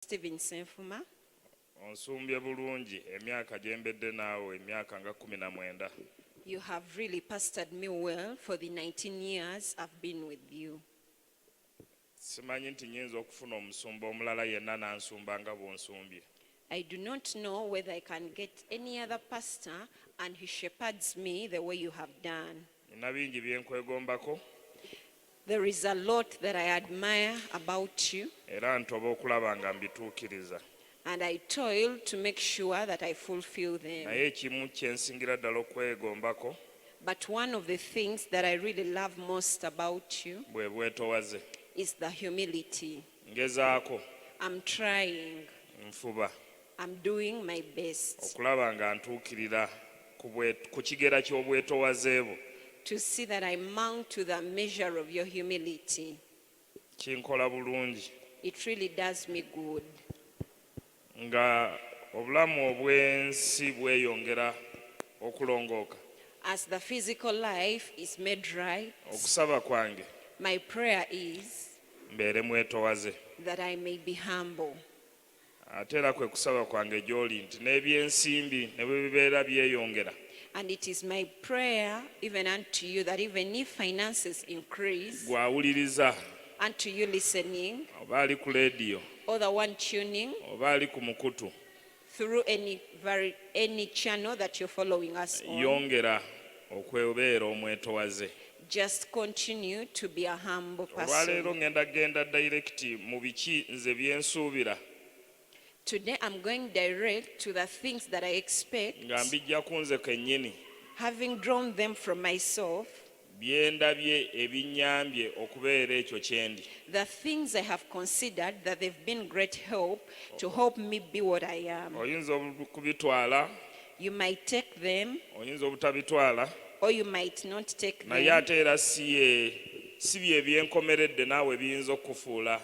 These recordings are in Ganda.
Stephen Senfuma. Onsumbye bulungi emyaka gyembedde naawe emyaka nga 19. You have really pastored me well for the 19 years I've been with you. Simanyi nti nyinza okufuna omusumba omulala yenna n'ansumba nga bw'onsumbye. I do not know whether I can get any other pastor and he shepherds me the way you have done. Nina bingi bye nkwegombako. There is a lot that I admire about you. Era ntoba okulaba nga mbituukiriza. And I toil to make sure that I fulfill them. Naye ekimu kye nsingira ddala okwegombako. But one of the things that I really love most about you bwe bwetowaze. is the humility. Ngezaako. I'm trying. Nfuba. I'm doing my best. Okulaba nga ntuukirira ku kigera ky'obwetowaze bwo. To see that I mount to the measure of your humility. Kinkola bulungi. It really does me good. Nga obulamu obw'ensi bweyongera okulongooka. As the physical life is made right, okusaba kwange my prayer is mbeere mwetowaze. that I may be humble. Ate era kwe kusaba kwange gy'oli nti n'ebyensimbi ne bwe bibeera byeyongera. And it is my prayer even unto you that even if finances increase, gwawuliriza unto you listening, oba ali ku leediyo or the one tuning oba ali ku mukutu through any channel that you're following us on, yongera okwebeera omwetowaze. just continue to be a humble olwaleero person. ngenda genda direct mu biki nze byensuubira Today I'm going direct to the things that I expect, nga mbijja ku nze kennyini having drawn them from myself, byendabye ebinnyambye okubeera ekyo kyendi. the things I have considered that they've been great help to help me be what I am. Oyinza kubitwala, You might take them oyinza obutabitwala, or you might not take naye them, ate era si bye byenkomeredde naawe biyinza okufuula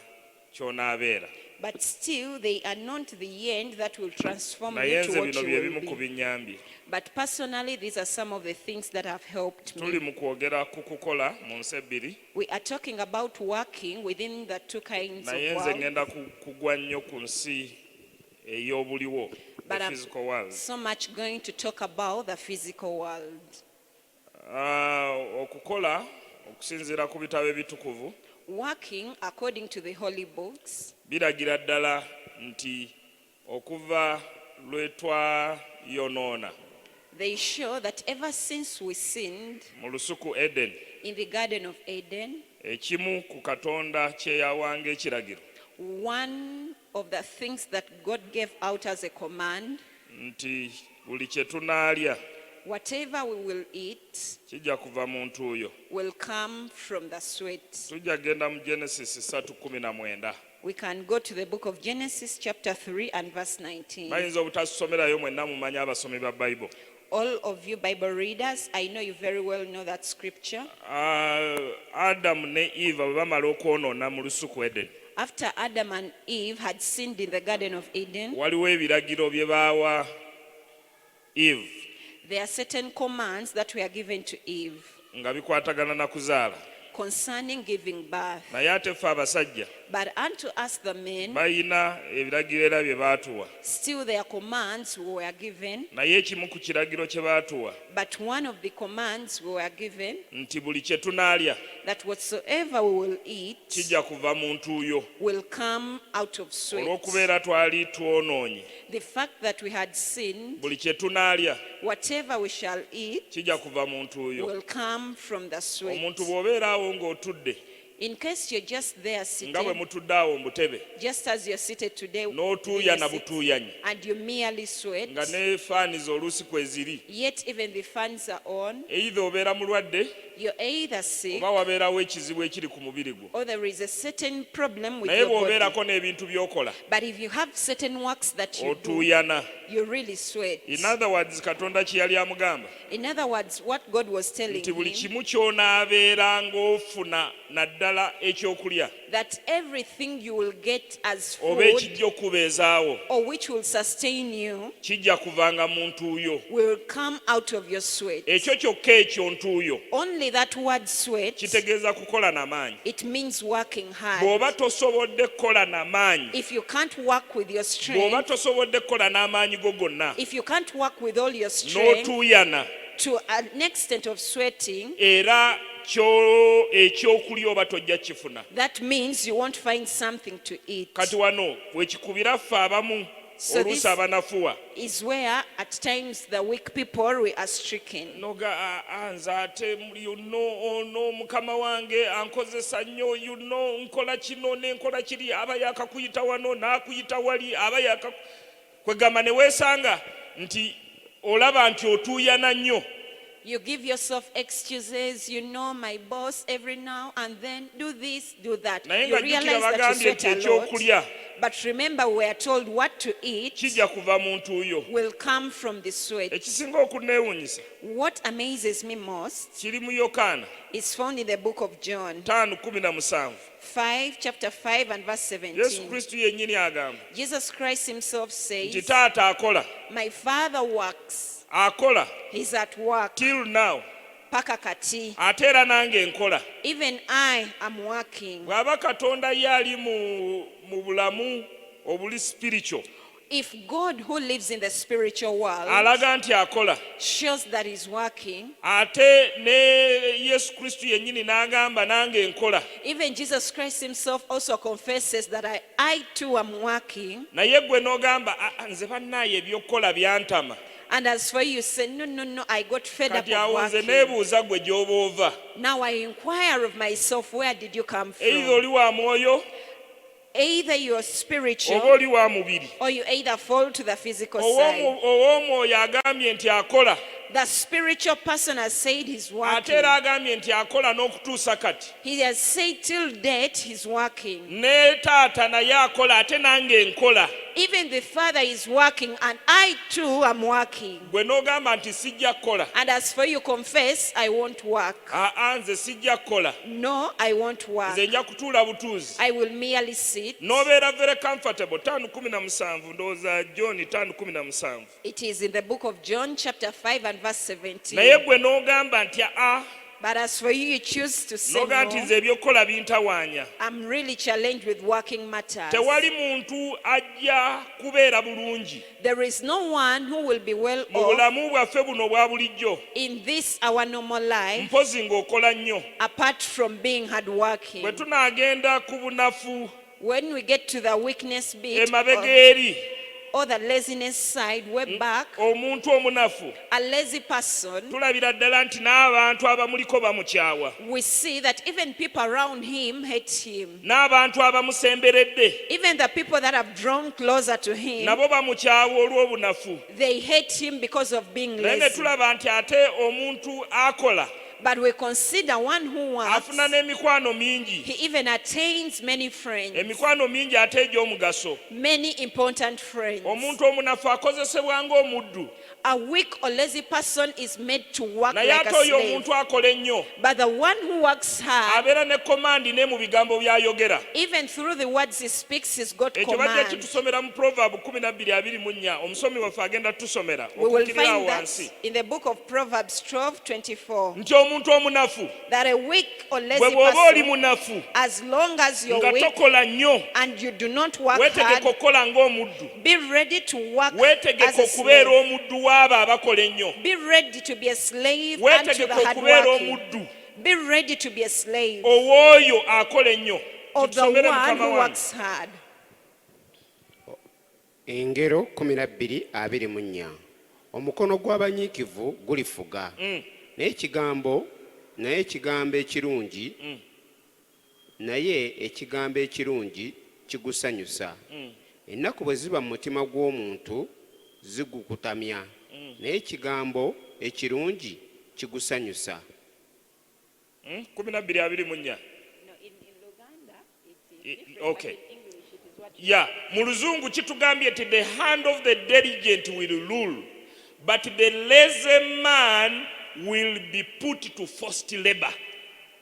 ky'onaabeera. but still they are not the end that will transform Naye you to nze what bino you bye will bimu ku be. binnyambye. But personally, these are some of the things that have helped Tuli me. mu kwogera ku kukola mu nsi ebbiri, We are talking about working within the two kinds of naye nze world, ngenda kugwa nnyo ku nsi ey'obuliwo, but the I'm physical world. so much going to talk about the physical world. Okukola okusinziira ku bitabo ebitukuvu Working according to the holy books, biragira ddala nti okuva lwe twayonoona they show that ever since we sinned mu lusuku Eden, in the Garden of Eden, ekimu ku Katonda kye yawanga ekiragiro one of the things that God gave out as a command, nti buli kye tunaalya whatever we will eat kijja kuva mu ntuuyo. will come from the sweat. Tujja genda mu Genesis 3:19. We can go to the book of Genesis chapter 3 and verse 19. Bayinza obutasomerayo mwenna mumanyi abasomi ba Bible. All of you Bible readers, I know you very well know that scripture. Adamu ne Eva bwe bamala okwonoona mu lusuku Eden, After Adam and Eve had sinned in the Garden of Eden, waliwo ebiragiro bye baawa Eve there are certain commands that were given to Eve nga bikwatagana na kuzaala. concerning giving birth. Naye ate ffe abasajja But unto us the men, balina ebiragiro era bye baatuwa. still their commands were given. Naye ekimu ku kiragiro kye baatuwa But one of the commands we were given, nti buli kye tunaalya that whatsoever we will eat kijja kuva mu ntuuyo. will come out of sweat. Olw'okubeera twali twonoonye, The fact that we had sinned, buli kye tunaalya whatever we shall eat kijja kuva mu ntuuyo. will come from the sweat. Omuntu bw'obeera awo ng'otudde, In case you're just there nga bwe seated, mutudde awo mu butebe, just as you're seated today, n'otuuya there na sit, butuuyanyi, and you merely sweat, nga ne faanizi oluusi kweziri. yet even the fans are on, Either obeera mulwadde you're either sick oba wabeerawo ekizibu ekiri ku mubiri gwo. or there is a certain problem with Naye your body. bw'obeerako n'ebintu by'okola, But if you have certain works that you do, otuuyana. you really sweat. In other words, Katonda kye yali amugamba In other words, what God was telling nti buli him, kimu ky'onaabeera ng'ofuna naddala ekyokulya, that everything you will get as oba food ekijja okubeezaawo or which will sustain you kijja kuvanga mu ntuuyo. will come out of your sweat. Ekyo kyokka ekyo ntuuyo Only that word sweat, kitegeeza kukola n'amaanyi. it means working hard. Bw'oba tosobodde kukola n'amaanyi, If you can't work with your bw'oba strength, tosobodde kukola n'amaanyi go gonna, if you can't work with all your strength n'otuuyana, to an extent of sweating, era ekyokulya oba tojja kifuna. that means you won't find something to eat. Kati wano wekikubira ffe abamu So oluusi this abanafuwa is where at times the weak people we are stricken. noga nze ate ono mukama wange ankozesa nnyo nkola kino nenkola kiri aba yakakuyita wano n'akuyita wali aba kwegamba ne weesanga nti olaba nti otuuyana nnyo. You give yourself excuses, my boss every now and then, do this, do that. Naye You nga realize jjukira that you bagambye sweat nti a lot. ekyokulya But remember, we are told what to eat kijja kuva mu ntuuyo. will come from the sweat. Ekisinga okuneewuunyisa What amazes me most kiri mu Yokaana is found in the book of John 5:17. 5, chapter 5 and verse Yesu 17. Kristo yennyini agamba Jesus Christ himself nti says, taata akola my Father works. akola He's at work. till now Paka kati. ate era nange nkola. Even I am working. Bw'aba Katonda ye ali mu bulamu obuli spiritual If God, who lives in the spiritual world, alaga nti akola, shows that he's working, ate ne Yesu Kristo yennyini n'agamba nange nkola, even Jesus Christ himself also confesses that I too am working. naye gwe n'ogamba nze bannaaye ebyokukola byantama. And as for you, say, no, I got fed up Kati of awo nze working. neebuuza gwe gy'oba ova. Now I inquire of myself, where did you come Either from? oli wa mwoyo Either you're oba spiritual oli wa mubiri. or you either fall to the physical side. Ow'omwoyo agambye nti akola, The spiritual person has said he's ate working. era agambye nti akola n'okutuusa kati. He has said till date he's working. Ne taata naye akola ate nange nkola. Even the Father is working and I too am working. Gwe n'ogamba nti sijja kukola. And as for you, confess, I won't work. Nze sijja kukola. No, I won't work. Nze nja kutuula butuuzi. I will merely sit. N'obeera very comfortable. 5:17 ndowooza John 5:17. It is in the book of John chapter 5 and verse Naye 17. gwe n'ogamba nti But as for you, you choose to say n'ogamba nti no. nze ebyokukola bintawaanya. I'm really challenged with working matters. Tewali muntu ajja kubeera bulungi There is no one who will be well mu off bulamu bwaffe buno obwa bulijjo in this our normal life mpozi ng'okola nnyo. apart from being Bwe hardworking. tunaagenda ku bunafu When we get to the weakness bit emabega eri, or the laziness side, we're back. omuntu omunafu A lazy person, tulabira ddala nti n'abantu abamuliko bamukyawa, we see that even people around him hate him. n'abantu abamusemberedde Even the people that have drawn closer to him, nabo bamukyawa olw'obunafu. they hate him because of being Naye ne lazy. tulaba nti ate omuntu akola But we consider one who works, afuna n'emikwano mingi, he even attains many friends, emikwano mingi ate egy'omugaso. many important friends. Omuntu omunafu akozesebwa ng'omuddu, A weak or lazy person is made to work naye like ate a oyo slave. omuntu akola ennyo But the one who works hard, abeera ne komandi ne mu bigambo by'ayogera. even through the words he speaks, he's got Ekyo bajja command. kitusomera mu Proverb 12:24. Omusomi waffe agenda tusomera We will okukkirira awo find that wansi in the book of Proverbs 12:24. nti omuntu omunafu That a weak or bwe lazy bw'oba oli person, munafu as long as you're nga weak tokola nnyo, and you do not work weetegeka hard, okukola ng'omuddu, be ready to work weetegeka as a okubeera slave. omuddu w'abo abakola ennyo, Be ready to be a slave unto the weetegeka okubeera hardworking. omuddu Be ready to be a slave ow'oyo akola ennyo. of the Tutusomere one Mukama who wange. works hard. Engero 12:24. Omukono gw'abanyiikivu gulifuga. Naye ekigambo ekirungi kigusanyusa. Ennaku bwe ziba mu mutima gw'omuntu zigukutamya. Naye ekigambo ekirungi kigusanyusa. 12:24. Okay. Yeah, mu luzungu kitugambye nti the hand of the diligent will rule, but the lazy man will be put to forced labor.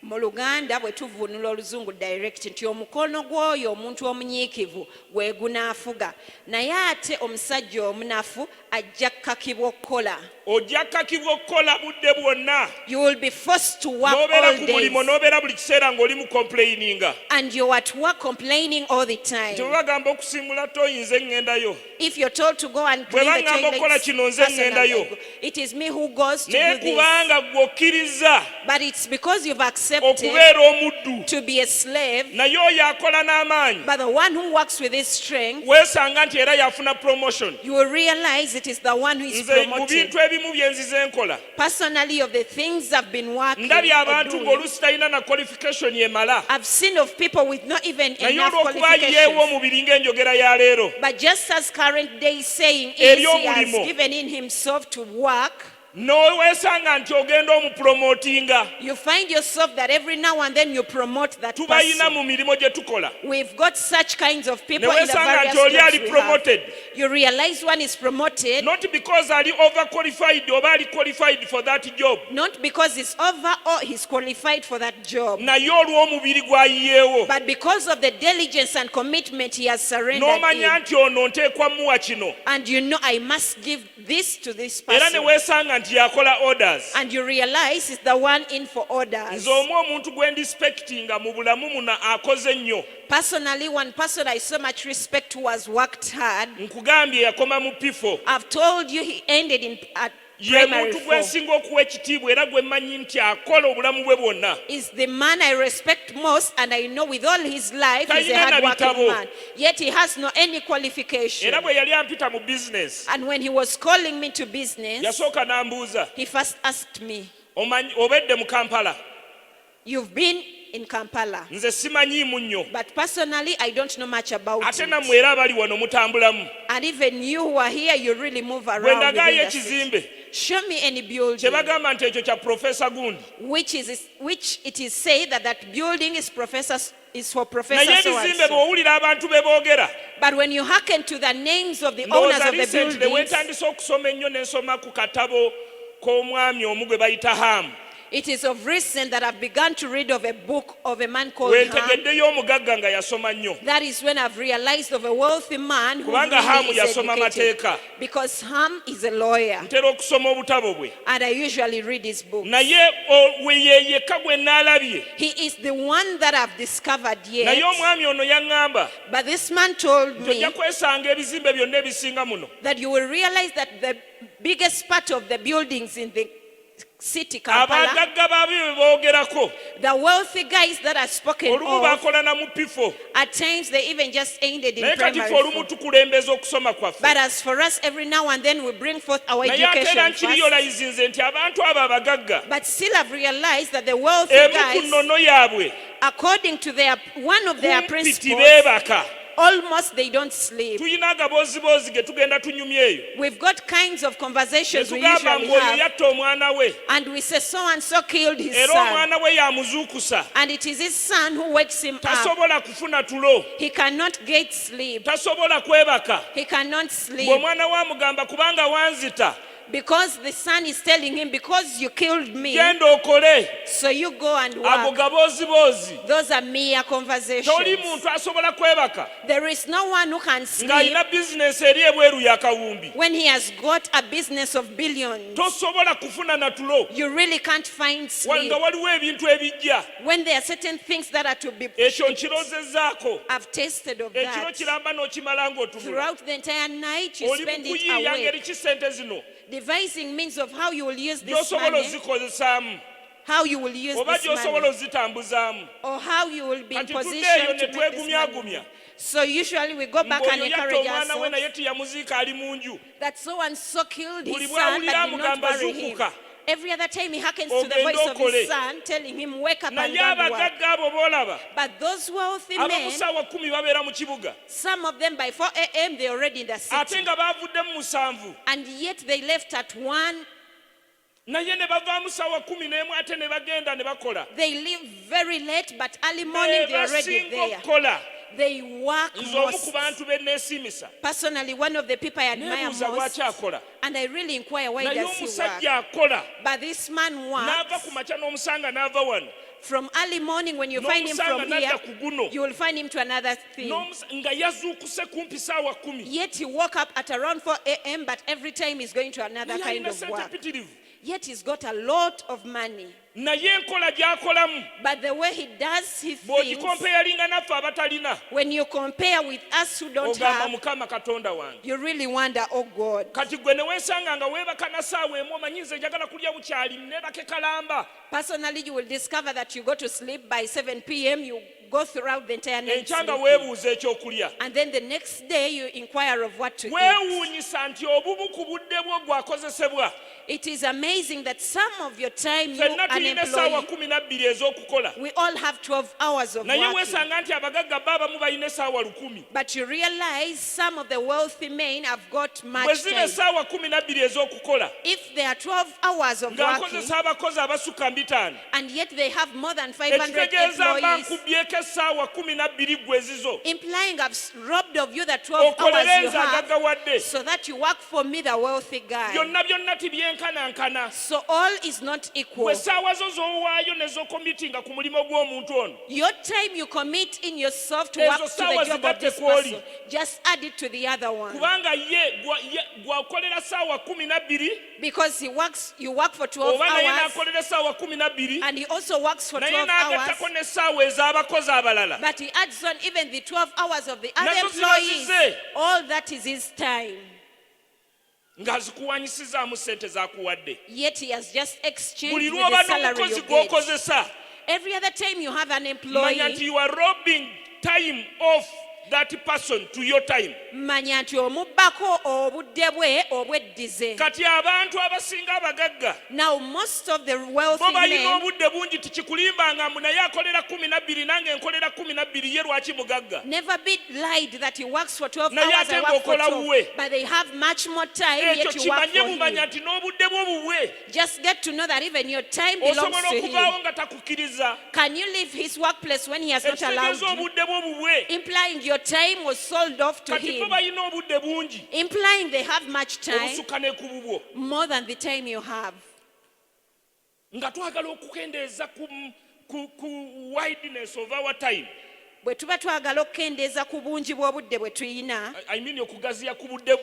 mu Luganda bwe tuvunula oluzungu direct nti omukono gw'oyo omuntu omunyiikivu gwe gunaafuga naye ate omusajja omunafu ajja kkakibwa okukola. ojja kkakibwa okukola budde bwonna You will be forced to work n'obeera all ku mulimo days n'obeera buli kiseera ng'oli mu complaininga and you're at work complaining all the time. nti bwe bagamba okusimbula toyinze ŋŋendayo If you're told to go and Bwe clean the bangamba okukola toilets, kino nze personally, ŋŋendayo. it is me who goes to naye do this. kubanga gwe okkiriza But it's because you've accepted okubeera omuddu to be a slave. naye oyo akola n'amaanyi But the one who works with his strength, weesanga nti era yafuna promotion. you will realize it is the one who is nze mu promoted. bintu ebimu bye nzize nkola Personally, of the things I've been working ndabye or abantu doing, ng'oluusi talina na qualification emala I've seen of people with not even naye enough olw'okuba yeewa qualifications. omubiri ng'enjogera ya leero But just as current day saying is, Eri he has omulimo. given in himself to work, n'oweesanga nti ogenda omupromotinga you find yourself that every now and then you promote that tubalina person. mu mirimu gye tukola We've got such kinds of people ne in the weesanga various nti oli jobs ali we have. promoted You realize one is promoted not because ali overqualified oba ali qualified for that job not because he's over or he's qualified for that job, naye olw'omubiri gw'ayiyeewo but because of the diligence and commitment he has surrendered n'omanya in. nti ono nteekwa muwa kino And you know, I must give this to this era ne person. weesanga nti yakola orders And you realize it's the one in for orders. nze omu omuntu gwe ndispectinga mu bulamu muno akoze nnyo Personally, one person I so much respect who has worked hard, nkugambye yakoma mu pifo I've told you he ended in at ye primary muntu gwe 4. nsinga okuwa ekitiibwa era gwe mmanyi nti akola obulamu bwe bwonna Is the man I respect most, and I know with all his life he's a Talina na hard-working bitabo. man. Yet he has no any qualification. era bwe yali ampita mu bizinesi And when he was calling me to business, yasooka n'ambuuza he first asked me, obedde mu kampala "You've been in Kampala, nze simanyiimu nnyo but personally I don't know much about ate it. nammwe era abali wano mutambulamu And even you who are here, you really move bwe around ndagaayo within the city. ekizimbe Show me any kye building bagamba nti ekyo kya profesa gundi which it is said that that building is for naye Professor so and ebizimbe so. bw'owulira abantu be boogera But when you hearken to the names of the owners ndowooza of the recently buildings, weetandise okusoma ennyo n'ensoma ku katabo k'omwami omu gwe bayita hamu it is of recent that I've begun to read of a book of a man called Ham. wentegeddeyo omugagga nga yasoma nnyo That is when I've realized of a wealthy man who Kubanga Hamu really is yasoma educated. mateeka. Because Ham is a lawyer, ntera okusoma obutabo bwe and I usually read his book. naye we ye yekka gwe naalabye He is the one that I've discovered naye yet. omwami ono yaŋŋamba But this man told nti me ojja kwesanga ebizimbe byonna ebisinga muno that you will realize that the biggest part of the buildings in the city, Kampala, abagagga baabyo be boogerako the wealthy guys that are spoken olumu of, baakola na mu pifo at times they even just ended in naye kati primary fe olumu four. tukulembeza okusoma kwaffe But as for us, every now and then we bring forth our naye ate era education first. nkiriyolayizinze nti abantu abo abagagga But still I've realized that the wealthy emu ku guys, nnono yaabwe according to one of their kumpiti principles, beebaka almost they don't sleep. tulina agaboziboozi ge tugenda tunyumya eyo We've got kinds of ne conversations we tugamba usually ng'oyo have, yatta omwana we and we say so and so killed his era son, omwana we yamuzuukusa and it is his son who wakes him up. tasobola kufuna tulo He cannot get sleep. tasobola kwebaka He cannot sleep ng'omwana we amugamba kubanga wanzita because the son is telling him, because you killed me, genda okole so you go and ago work. gaboziboozi Those are mere conversations. toli muntu asobola kwebaka There is no one who can sleep ng'alina bizinesi eri ebweru ya kawumbi when he has got a business of billions. tosobola kufuna na tulo You really can't find sleep nga waliwo ebintu ebijja when there are certain things that are to be. ekyo nkirozezzaako I've tasted of ekiro that. kiramba n'okimala ng'otunula Throughout the entire night, you oli spend it mukuyiiya ngeri awake, ki sente zino devising means of how you will use this gy'osobola money, ozikozesaamu how you will use oba this gy'osobola money, ozitambuzaamu or how you will be in kati tuddeeyo position ne to make this money. twegumyagumya So usually we go back and ng'oyo yatta encourage omwana we ourselves naye tiyamuziika ali mu nju that so and so killed Buli his son, bw'awulira but did not amugamba bury him. zuukuka. Every other time he hearkens to the Ogende voice of okole. his son, telling him, wake up and naye go and work. abagagga abo boolaba But those wealthy abamu men, ssaawa 10 babeera mu kibuga some of them by 4 a.m. they're already in the ate city. nga baavuddemu 7 And yet they left at 1. naye ne bavaamu ssaawa 11 ate ne bagenda ne bakola They leave very late, but early morning they're already basinga there. okukola They work nze omu ku most. bantu be neesimisa Personally, one of the people I admire neebuuza most, lwaki akola and I really inquire why naye does he work. omusajja akola But this man n'ava works, ku makya n'omusanga n'ava wano From early morning when you find him from N'omusanga here, n'adda ku guno. you will find him to another thing. Nga yazuukuse kumpi saawa 10. Yet he woke up at around 4 a.m., but every time he's going to another Naye kind alina of ssente work. mpitirivu. Yet he's got a lot of money. Naye enkola gy'akolamu But the way he does his things, bw'ogikompeyalinga naffe abatalina when you compare with us who don't ogamba have, Mukama Katonda wange. you really wonder, oh God. Kati gwe ne weesanga nga weebaka na saawa emu omanyi nze njagala kulya bukyali neebake kalamba. Personally, you will discover that you go to sleep by 7 p.m., you go throughout the entire night Enkya nga sleeping. weebuuza ekyokulya. And then the next day you inquire of what to eat. Weewuunyisa nti obumu ku budde bwo bwakozesebwa. It is amazing that some of your time, you Ffenna an tulina essaawa employee, 12 ez'okukola. we all have 12 hours of Naye working. weesanga nti abagagga bo abamu balina essaawa 1000. But you realize some of the wealthy men have got Bwe much ziba time. essaawa 12 ez'okukola If there are 12 hours of working, ng'akozesa abakozi abasukka 500, and yet they have more than 500 ekitegeeza mba employees, nkubyeko essaawa 12 gwe ezizo implying I've robbed of you the 12 hours okolere you nze have, agaggawadde. so that you work for me, the wealthy guy. Byonna byonna tibyenkanankana. So all is not equal. Bwe essaawa zo z'owaayo n'ez'okomitinga ku mulimu gw'omuntu ono, Your time you commit in yourself to Ezo work to the sawa job of zigatte this kw'oli. person, just add it to the other one. kubanga ye gwakolera essaawa 12 Because you work for 12 oba naye hours, n'akolera essaawa 12 and he also works for naye 12 hours, n'agattako n'essaawa ez'abakozi abalala. but he adds on even the 12 hours of the other Nazo ziba employees. zize. All that is his time. Ng'azikuwanyisizaamu ssente z'akuwadde. Yet he has just exchanged Buli with lw'oba the salary n'omukozi you get. gw'okozesa Every other time you have an manya employee, nti you are robbing time off that person to your time. manya nti omubbako obudde bwe obweddize. Kati abantu abasinga abagagga Now most of the wealthy bo balina men, obudde bungi tikikulimbanga mbu naye akolera 12 nange nkolera 12 ye lwaki mugagga. never be lied that he works for 12 Naye hours, I ate work for ng'okola 12. wuwe. But they have much more time, Ekyo yet you work kimanye for bumanya him. nti n'obudde bwo buwe Just get to know that even your time belongs osobola to him. okuvaawo nga takukkiriza. Can you leave his workplace when he has not allowed Ekitegeeza you? obudde bwo buwe. Implying your time was sold off to Kati bo him. balina obudde bungi Implying they have much time, obusukka ne ku bubwo. more than the time you have. Nga twagala okukendeeza ku wideness of our time. Bwe tuba twagala okukendeeza ku bungi bw'obudde bwe tuyina, I mean okugaziya ku budde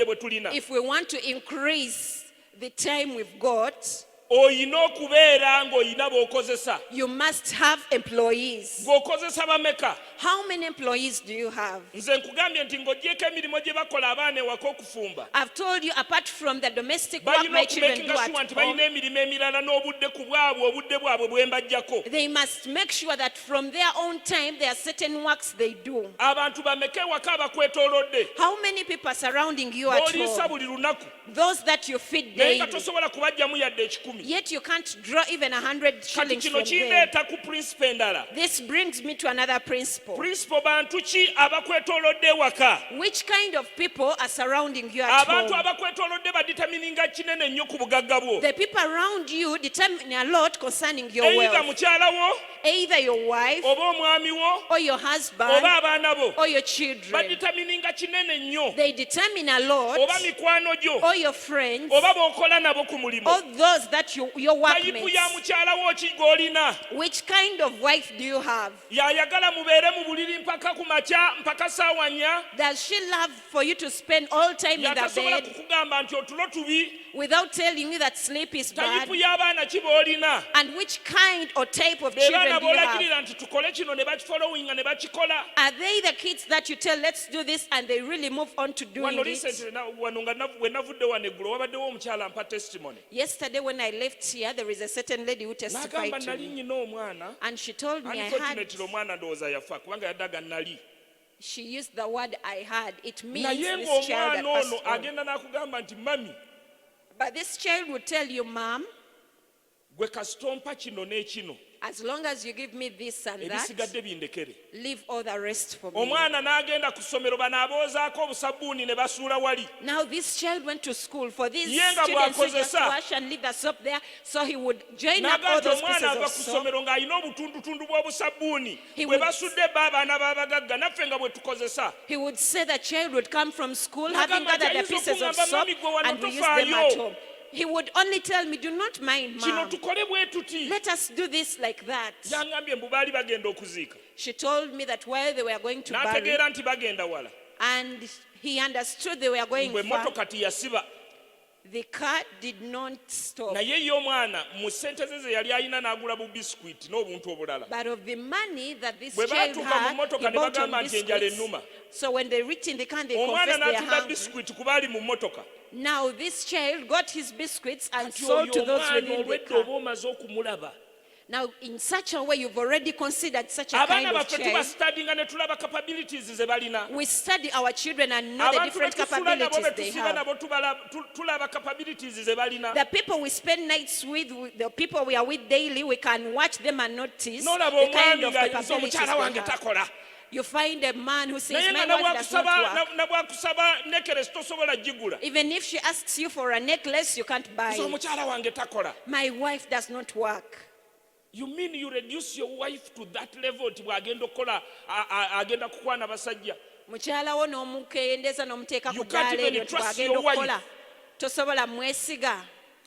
bwe tulina. if we want to increase the time we've got, Oyina okubeera ng'oyina b'okozesa. you must have employees. Ng'okozesa bameka. How many employees do you have? Nze nkugambye nti ng'oggyeko emirimu gye bakola abaana ewaka okufumba. I've told you, apart from the domestic work Balina my children do okumakinga sure at nti home, balina emirimu emirala n'obudde ku bwabwe obudde bwabwe bwe mbajjako. they must make sure that from their own time there are certain works they do. Abantu bameka ewaka abakwetoolodde. How many people are surrounding you at B'oliisa home? buli lunaku. Those that you feed Naye nga daily. tosobola kubajjamu yadde 10. Yet you can't draw even 100 Kati shillings kino from them. kindeeta ku principle endala. This brings me to another principle. Principle bantu ki abakwetoolodde ewaka? Which kind of people are surrounding you at Abantu home? abakwetoolodde baditamininga kinene nnyo ku bugagga bwo. The people around you determine a lot concerning your Either wealth. mukyala wo, Either your wife, oba omwami wo, or your husband, oba abaana bo. or your children. Baditamininga kinene nnyo. They determine a lot, Oba mikwano gyo, or your friends, oba b'okola nabo ku mulimu. or those that your Tayipu ya workmates. mukyala wo ki gw'olina? Which kind of wife do you have? Y'ayagala mubeere mu buliri mpaka ku makya, mpaka saawa 4. Does she love for you to spend all time in the Yatasobola bed kukugamba nti otulo tubi. without telling you that sleep is bad? Tayipu y'abaana ki b'olina? And which kind or type of Be baana children do you have? b'olagirira nti tukole kino ne bakifolowinga ne bakikola. Are they the kids that you tell, let's do this, and they really move on to doing Wano it? recently wano nga we navudde wano eggulo wabaddewo omukyala ampa testimony. Yesterday when I left here, there is a certain lady who testified N'agamba to nali me. nyina omwana. And she told me Unfortunately omwana ndowooza yafa kubanga yaddaga nali. she used the word I had. It means Naye this child had ng'omwana passed ono on. agenda n'akugamba nti mami But this child would tell you, Mom, gwe kasita ompa kino n'ekino as long as you give me this and that, ebisigadde bindekere. leave all the rest for me. Omwana n'agenda ku ssomero banaboozaako obusabbuuni ne basuula wali. Now this child went to school for these Ye nga students who just bw'akozesa. wash and leave the soap there, so he would join up all N'agamba those omwana pieces ava of ku soap. ssomero ng'alina obutundutundu bw'obusabbuuni He bwe would- basudde ba abaana b'abagagga naffe nga bwe tukozesa. He would say the child would come from school having N'agamba nti gathered the ayinza pieces of okungamba soap mami gwe wano and we use them at tofaayo. home. He would only tell me, do not mind, kino Mom. tukole bwe tuti. Let us do this like that. Yangambye mbu baali bagenda okuziika. She told me that while they were going to bury, N'ategeera nti bagenda wala. and he understood they were going Bwe far, motoka tiyasiba. the car did not stop. Naye ye omwana mu ssente ze yali alina n'agula bu biscuit n'obuntu obulala. But of the money that this Bwe child baatuuka had, mu motoka he ne bought on bagamba nti enjala biscuits. ennuma. So when they reached in the car, they Omwana confessed they are n'atunda hungry. biscuit ku baali mu motoka. Now this child got his biscuits and Kati sold to oyo those omwana within the olwedde car. oba omaze okumulaba. Now in such a way, you've already considered such a Abaana kind of baffe child. tubastudinga ne tulaba capabilities ze balina. We study our children and know the Abantu different betusula nabo capabilities they betusiba have. nabo tulaba capabilities ze balina. The people we spend nights with, the people we are with daily, we can watch them and notice N'olaba the kind omwami of ng'ayinza capabilities omukyala wange they have. takola. You find a man who says, Naye my nga wife does not work. nabwakusaba necklace tosobola gigula. Even if she asks you for a necklace, you can't buy So it. omukyala wange takola. My wife does not work. You mean you reduce your wife to that level nti bw'agenda okukola agenda kukwana basajja? Mukyala wo n'omukendeeza n'omuteeka You ku can't ddaala even eryo trust twagenda your wife. okukola tosobola mwesiga.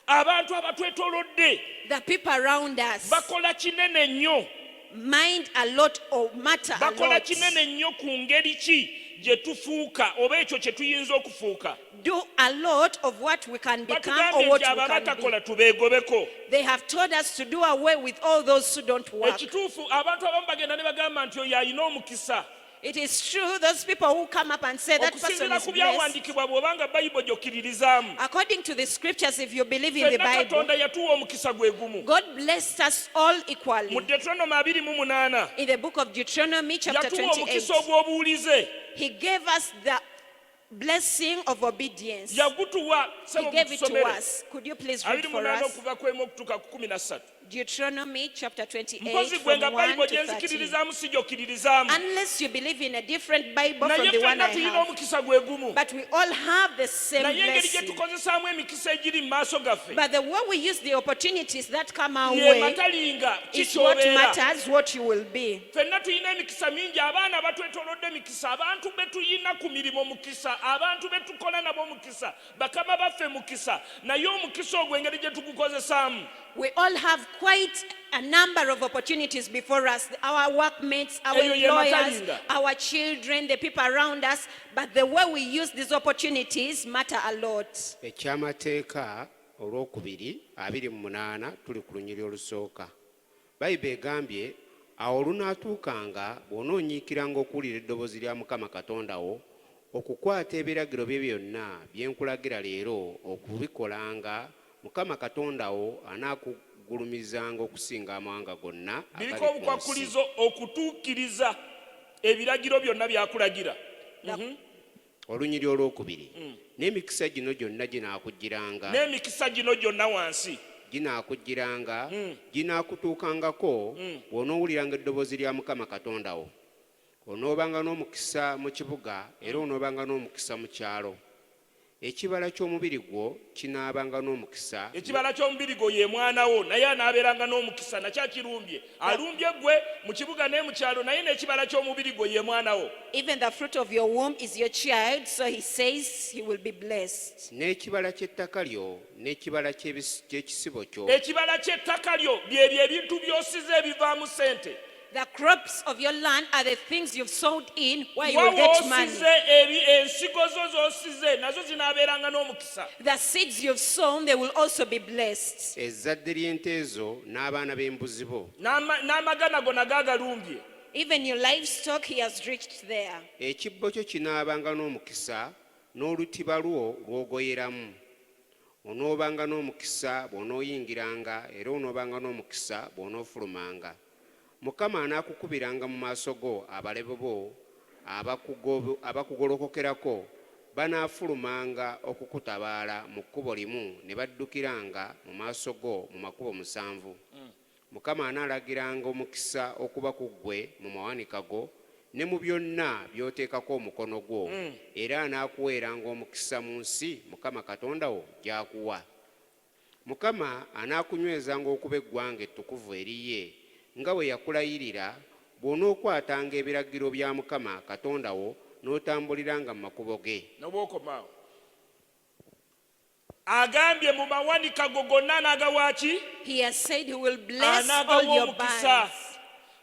Abantu abatwetoolodde The people around us bakola kinene nnyo. mind a lot or matter a Bakola lot. kinene nnyo ku ngeri ki gye tufuuka oba ekyo kye tuyinza okufuuka. Do a lot of what we can become Batugambye or what nti we abo can be. abatakola tubeegobeko. They have told us to do away with all those who don't work. Ekituufu abantu abamu bagenda ne bagamba nti oyo alina omukisa. It is true, those people who come up and say that person Okusinziira is ku blessed. byawandiikibwa bw'obanga Bayibuli gy'okkiririzaamu. According to the scriptures, if you believe in the Fenna Bible, Katonda yatuwa omukisa gwe gumu. God blessed us all Mu equally. Deuteronomy 28 In the book of Deuteronomy chapter yatuwa 28, omukisa ogw'obuwulize. He gave us the blessing of obedience. Yagutuwa He sebo gave it to mutusomere. us. Could you please read for 28 us? okuva ku 1 okutuuka ku 13. Deuteronomy chapter 28 Mpozi gwe from nga 1 Bayibuli to gye 13. nzikiririzaamu si gy'okkiririzaamu. Unless you believe in a different Bible Naye from the one ffenna I tulina have. omukisa gwe gumu. But we all have the same Naye engeri gye blessing. tukozesaamu emikisa egiri mu maaso gaffe But the way we use the opportunities that come our ye way matalinga is what kikyobeera. matters, what you will be. Ffenna tulina emikisa mingi, abaana batwetoolodde emikisa, abantu be tuyina ku mirimu mukisa, abantu be tukola nabo mukisa, bakama baffe mukisa, naye omukisa ogwo engeri gye tugukozesaamu. We all have quite a number of opportunities before us. Our workmates, our Eyo ye employers, matalinga. our children, the people around us. But the way we use these opportunities matter a lot. Ekyamateeka olwokubiri 28 tuli ku lunyiri olusooka. Bayibuli egambye awo olunaatuukanga bw'onoonyiikiranga okuwulira eddoboozi lya Mukama Katonda wo okukwata ebiragiro bye byonna bye nkulagira leero okubikolanga, Mukama Katonda wo anaakugulumizanga okusinga amawanga gonna agali Biriko ku nsi. obukwakulizo okutuukiriza ebiragiro byonna byakulagira. Olunyiri olwokubiri n'emikisa gino gyonna ginaakujjiranga N'emikisa gino gyonna wansi ginaakujjiranga ginaakutuukangako bw'onoowuliranga eddoboozi lya Mukama Katonda wo. Onoobanga n'omukisa mu kibuga era onoobanga n'omukisa mu kyalo. Ekibala ky'omubiri gwo kinaabanga n'omukisa. ekibala ky'omubiri gwo ye mwana wo, naye anaabeeranga n'omukisa, nakyo akirumbye. Alumbye gwe mu kibuga ne mu kyalo, naye n'ekibala ky'omubiri gwo ye mwana wo. Even the fruit of your womb is your child, so he says he will be blessed. N'ekibala ky'ettaka lyo n'ekibala ky'ekisibo kyo. Ekibala ky'ettaka lyo byebyo ebintu by'osize ebivaamu ssente. The crops of your land are the things you've sowed in where you will Wawe get money. osize ensigo zo z'osize nazo zinaabeeranga n'omukisa. The seeds you've sown, they will also be blessed. Ezzadde ly'ente ezo n'abaana b'embuzi bo. N'amagana go nagagalumbye. Even your livestock, he has reached there. Ekibbo kyo kinaabanga n'omukisa n'olutiba lwo lw'ogoyeramu. Onoobanga n'omukisa bw'onooyingiranga era onoobanga n'omukisa bw'onoofulumanga. Mukama anaakukubiranga mu maaso go abalabe bo abakugolokokerako banaafulumanga okukutabaala mu kkubo limu ne baddukiranga mu maaso go mu makubo 7. Mukama anaalagiranga omukisa okuba ku ggwe mu mawanika go ne mu byonna by'oteekako omukono gwo, era anaakuweeranga omukisa mu nsi Mukama Katonda wo gy'akuwa. Mukama anaakunywezanga okuba eggwanga ettukuvu eri ye nga bwe yakulayirira bw'onookwatanga ebiragiro bya Mukama Katonda wo n'otambuliranga mu makubo ge. Nobwokomaawo. agambye mu mawanika go gonna n'agawaki He has said he will bless all your barns.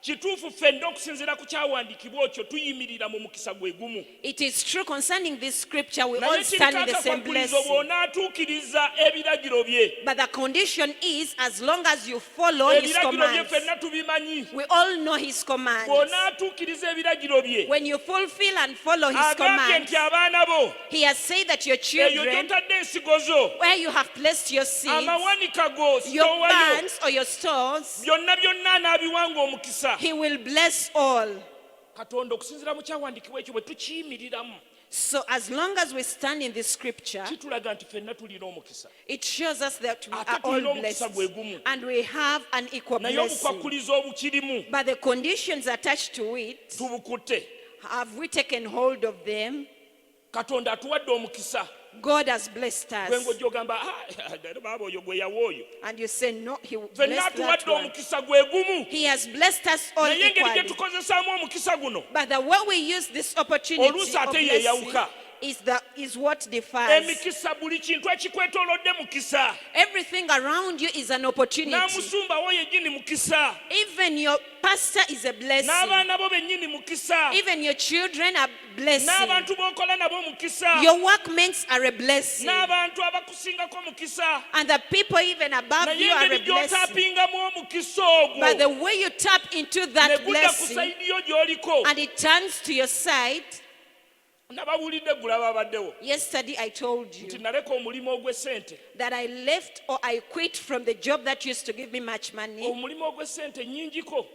Kituufu ffenna okusinziira ku kyawandiikibwa okyo tuyimirira mu mukisa gwe gumu. It is true concerning this scripture, we all Naye stand in the kiriko same akakwakulizo blessing. bw'onaatuukiriza ebiragiro bye. But the condition is, as long as you follow his Ebiragiro bye commands. ffenna tubimanyi. We all know his commands. Bw'onaatuukiriza ebiragiro bye. When you fulfill and follow his Agambye commands, nti abaana bo he has said that your eyo children, gy'otadde ensigo zo, where you have placed your seeds, amawanika go your sitowayo, barns or your stores, byonna byonna anaabiwanga omukisa. he will bless all. Katonda okusinziira mu kyawandiikibwa ekyo bwe tukiyimiriramu So as long as we stand in this scripture, kitulaga nti ffenna tulina omukisa. it shows us that we Ate are all tulina omukisa blessed gwe gumu. and we have an equal Naye blessing. obukwakulizo obukirimu But the conditions attached to it, tubukutte. have we taken hold of them? Katonda atuwadde omukisa. God has blessed Gwe us. ng'ojja ogamba baaba oyo gwe yawa oyo. And you say, no, he will Ffenna bless that atuwadde one. omukisa gwe gumu. He has blessed us all Naye engeri gye equally. tukozesaamu omukisa guno But the way we use this opportunity oluusi of ate ye blessing yawuka. is what differs. Emikisa buli kintu ekikwetoolodde mukisa. Everything around you is an opportunity. N'amusumba wo yennyini mukisa. Even your pastor is a blessing. N'abaana bo bennyini mukisa. Even your children are blessing. N'abantu b'okola nabo mukisa. Your workmates are a blessing. N'abantu abakusingako mukisa. And the people even above Naye you are a engeri blessing. gy'otaapingamu omukisa ogwo But the way you tap into ne that gudda ku blessing sayidi yo gy'oliko. and it turns to your side. Nabawulidde eggula babaddewo Yesterday I told nti you naleka omulimu ogw'essente. that I left or I quit from the job that used to give me much money. Omulimu ogw'essente nnyingiko.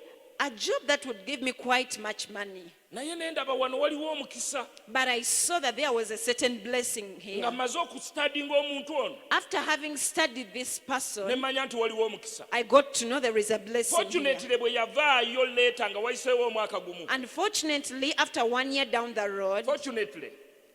A job that would give me quite much money. Naye ne ndaba wano waliwo omukisa. But I saw that there was a certain blessing Nga here. mmaze okustadinga omuntu ono After having studied this ne person, mmanya nti waliwo omukisa. I got to know there is a blessing here. Fortunately bwe yavaayo leeta nga wayiseewo omwaka gumu. Unfortunately, after 1 year down the road, Fortunately.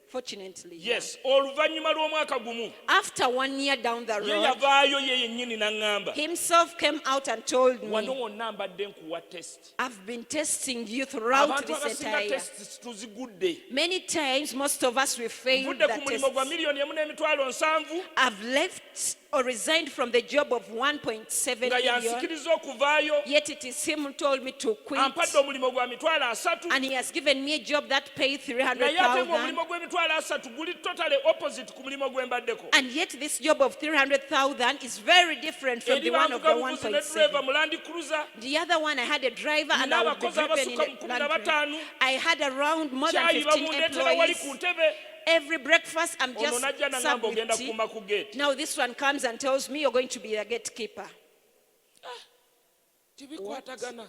fortunately, yeah. Yes, oluvannyuma lw'omwaka gumu After 1 year down the ye road, yavaayo ye yennyini n'aŋŋamba himself came out and told wano me, wonna mbadde nkuwa test. I've been testing you throughout Abantu this abasinga entire. test tuzigudde. Many times, most of us, we failed Nvudde that ku mulimo gwa test. miliyoni emu n'emitwalo 7 I've left or resigned from the job of 1.7 nga million. yansikiriza okuvaayo. Yet it is him who told me to quit. Ampadde omulimu gwa mitwalo 3 And he has given me a job that paid naye ate 300,000. ng'omulimu gw'emitwalo 3 guli totally opposite ku mulimu gwe mbaddeko. And yet this job of 300,000 is very different from Eri the one of the banvuga buvuzi ne driver 1.7. mu Land Cruiser. The other one, I had a driver and I would be N'abakozi driven in abasukka mu a Land 15. Cruiser. I had around more than Kyayi 15 bamundeetera wali employees. ku ntebe. Every breakfast, I'm Ono just n'ajja n'aŋŋamba served ogenda with tea. kukuuma ku gate. Now this one comes and tells me you're going to be a gatekeeper. Tibikwatagana.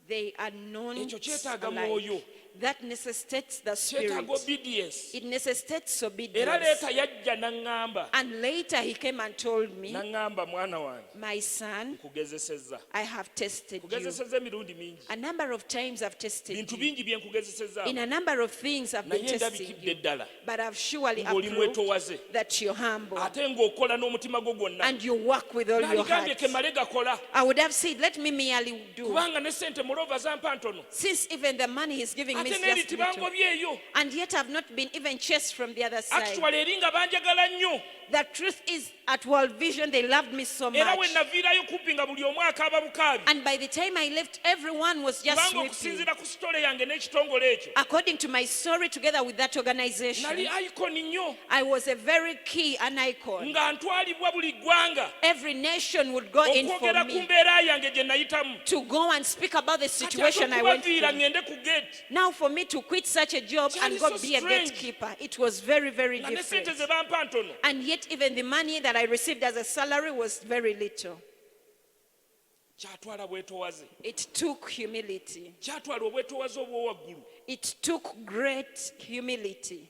They are known Ekyo kyetaaga alike. mwoyo. That necessitates the spirit. Kyetaaga obedience. It necessitates Era obedience. leeta yajja n'aŋŋamba. And later he came and told me, N'aŋŋamba mwana wange my son, nkugezesezza. I have tested you. Nkugezesezza emirundi mingi. A number of times I've tested Bintu you. bingi bye nkugezesezza. In a number of things I've been Naye testing ndabikidde you. ddala. But I've surely Ng'oli approved mwetowaze. that you're humble. Ate ng'okola n'omutima gwo gwonna. And you work with all your Naligambye heart. kemale gakola. I would have said, let me merely do. Kubanga ne ssente mulova zampa ntono. Since even the money he's giving me Ate is n'eri just little. tibangobye eyo. And yet I've not been even chased from the other side. Actually eri nga banjagala nnyo. The truth is, at World Vision, they loved me so Era much. we naviirayo kumpi nga buli omu akaaba bukaabi. And by the time I left, everyone was just Kubanga weeping. okusinziira ku sitole yange n'ekitongole ekyo. According to my story, together with that organization, Nali iconi nnyo. I was a very key, an icon. Nga ntwalibwa buli ggwanga. Every nation would go in for Okwogera ku me mbeera yange gye nayitamu. to go and speak about the Kati ate situation I went okubaviira through. ngende ku gate. Now for me to quit such a job Kyali and go so be a strange. gatekeeper, it was very, very Nga ne ssente different. ze bampa ntono. And yet even the money that I received as a salary was very little. Kyatwala bwetowaze. It took humility. Kyatwala obwetowaze obw'owaggulu. It took great humility.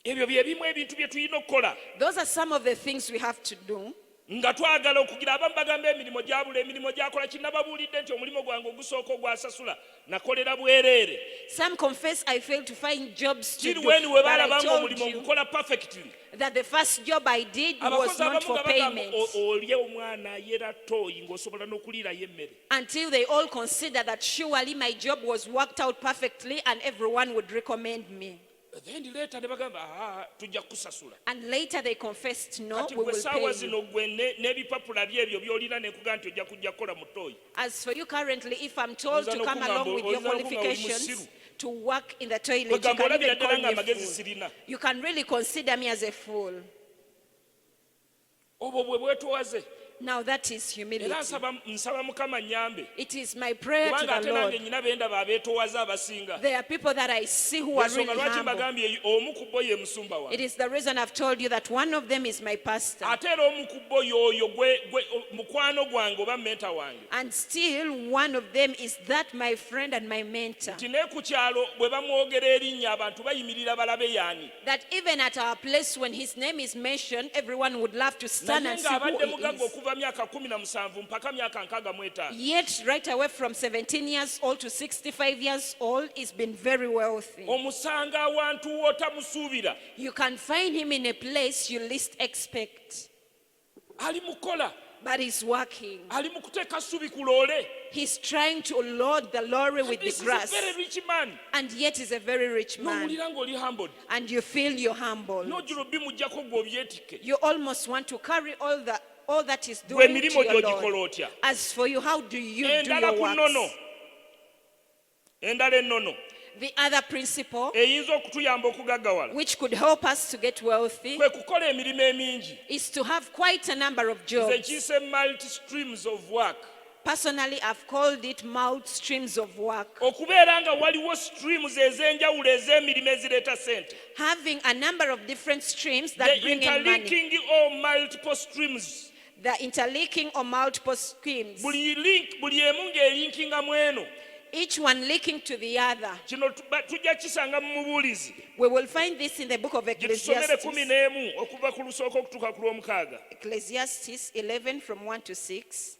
Ebyo bye bimu ebintu bye tulina okukola. Those are some of the things we have to do. Nga twagala okugira abamu bagamba emirimu gyabula emirimu gyakola kinnababuulidde nti omulimu gwange ogusooka ogwasasula nakolera bwereere. Some confess I failed to find jobs to do. Kiri we But I baalaba nga told omulimu you ogukola perfectly. that the first job I did was Abakozi not abamu for nga bagamba payment. olye omwana ayera tooyi ng'osobola n'okuliirayo emmere. Until they all considered that surely my job was worked out perfectly and everyone would recommend me. then later ne bagamba tujja kusasula. And later they confessed, no, Kati we gwe will saawa pay you. zino gwe n'ebipapula byebyo by'olina ne kugaa nti ojja kujja kukola mu ttooyi. As for you currently, if I'm told to Oyinza come n'okungamba- along with your oyinza n'okungamba oli qualifications musiru. to work in the toilet, you Kwegamba can olabira even ddala call me a ng'amagezi fool. sirina. You can really consider me as a fool. Obwo bwe bwetwaze. Now that is humility. Era nsaba Mukama nnyambe. It is my prayer to Kubanga the ate nange Lord. nnyina beendaba abeetoowaze abasinga. There are people that I see who are really Ensonga lwaki humble. mbagambye omu ku bo ye musumba It wange. is the reason I've told you that one of them is my pastor. Ate era omu ku bo y'oyo gwe mukwano gwange oba menta wange. And still one of them is that my friend and my mentor. Nti ne ku kyalo bwe bamwogera erinnya abantu bayimirira balabe yaani. That even at our place when his name is mentioned, everyone would love to stand Naye and see ng'abadde who he mugagga is. okuva myaka 17 mpaka myaka 65. Yet right away from 17 years old to 65 years old, he's been very wealthy. Omusanga awantu w'otamusuubira. You can find him in a place you least expect. Ali mukola. But he's working. Ali mu kuteeka ssubi ku loole. He's trying to load the lorry with This the is a grass. very rich man. And yet he's a very rich man. N'owulira ng'oli humbled. And you feel you're humble. N'ojjula bimuggyako gwe obyetikke. You almost want to carry all that is Gwe doing to emirimu your gy'ogikola Lord. otya? As for you, how do you do Endala ku your nnono. works? Endala ennono. The other principle, Eyinza okutuyamba okugaggawala. which could help us to get wealthy, Kwe kukola emirimu emingi. is to have quite a number of Nze jobs. kiyise multi streams of work. Personally, I've called it multi streams of work. Okubeera nga waliwo streams ez'enjawulo ez'emirimu ezireeta ssente. Having a number of different streams The that bring in money. interlinking or multiple streams. The interlinking or multiple schemes. Buli emu ng'elinkinga mu eno. Each one linking to the other. Kino tujja kisanga mu Mubuulizi. We will find this in the book of Gye tusomere Ecclesiastes. 11 okuva ku lusooka okutuuka ku lw'omukaaga. Ecclesiastes 11 from 1 to 6.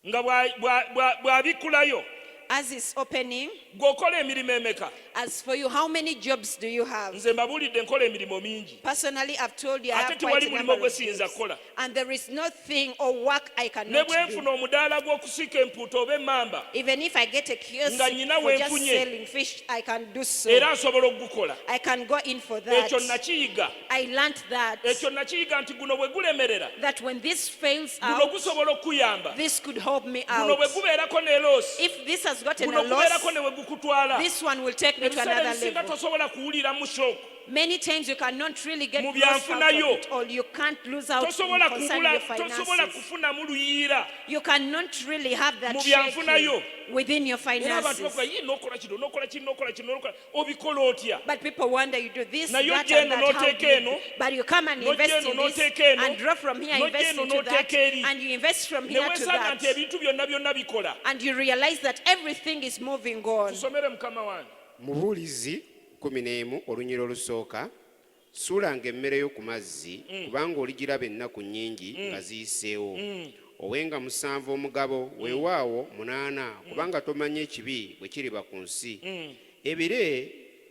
Nga bw'abikkulayo. As is opening, Gw'okola emirimu emeka? as for you, how many jobs do you have? Nze mbabuulidde nkola emirimu mingi. Personally, I've told you I Ate have quite tewali a mulimu number gwe of siyinza jobs. kukola. And there is no thing or work I Ne cannot bwe do. nfuna omudaala gw'okusika empuuta oba emmamba. Even if I get a kiosk Nga nyina for just wenfunye. selling fish, I can do so. Era nsobola okugukola. I can go in for that. Ekyo nakiyiga. I learned that. Ekyo nakiyiga nti guno bwe gulemerera. That when this fails Guno out, gusobola okuyamba. this could help me Guno bwe out. gubeerako ne loosi. If this has gotten Guno a gubeerako loss, ne we gukutwala. this one will take me to Ebiseera another ebisinga level. tosobola kuwulira mu shock. Many times you cannot really get Mu lost out of byanfunayo. it, or you can't lose out Tosobola concerning your tosobola finances. kufunamu luyiira. You cannot really have that Mu shaking byanfunayo. within your Era abantu finances. bakuga, "Yee, n'okola kino n'okola kino n'okola kino n'okola." Obikola otya? But people wonder, you do this, Naye that, ojja and eno that. How n'oteeka do you do? eno. But you come and N'ojja invest eno in this, n'oteeka eno. and draw from here, N'ojja invest eno into that, n'oteeka eri. and you invest from Ne here to weesanga nti that. ebintu byonna byonna bikola. And you realize that everything is moving on. Tusomere Mukama wange. Mubuulizi 11 olunyiro olusooka suulanga emmere y'oku mazzi kubanga oligiraba ennaku nnyingi nga ziyiseewo owenga 7 omugabo weewaawo 8 kubanga tomanyi ekibi bwe kiriba ku nsi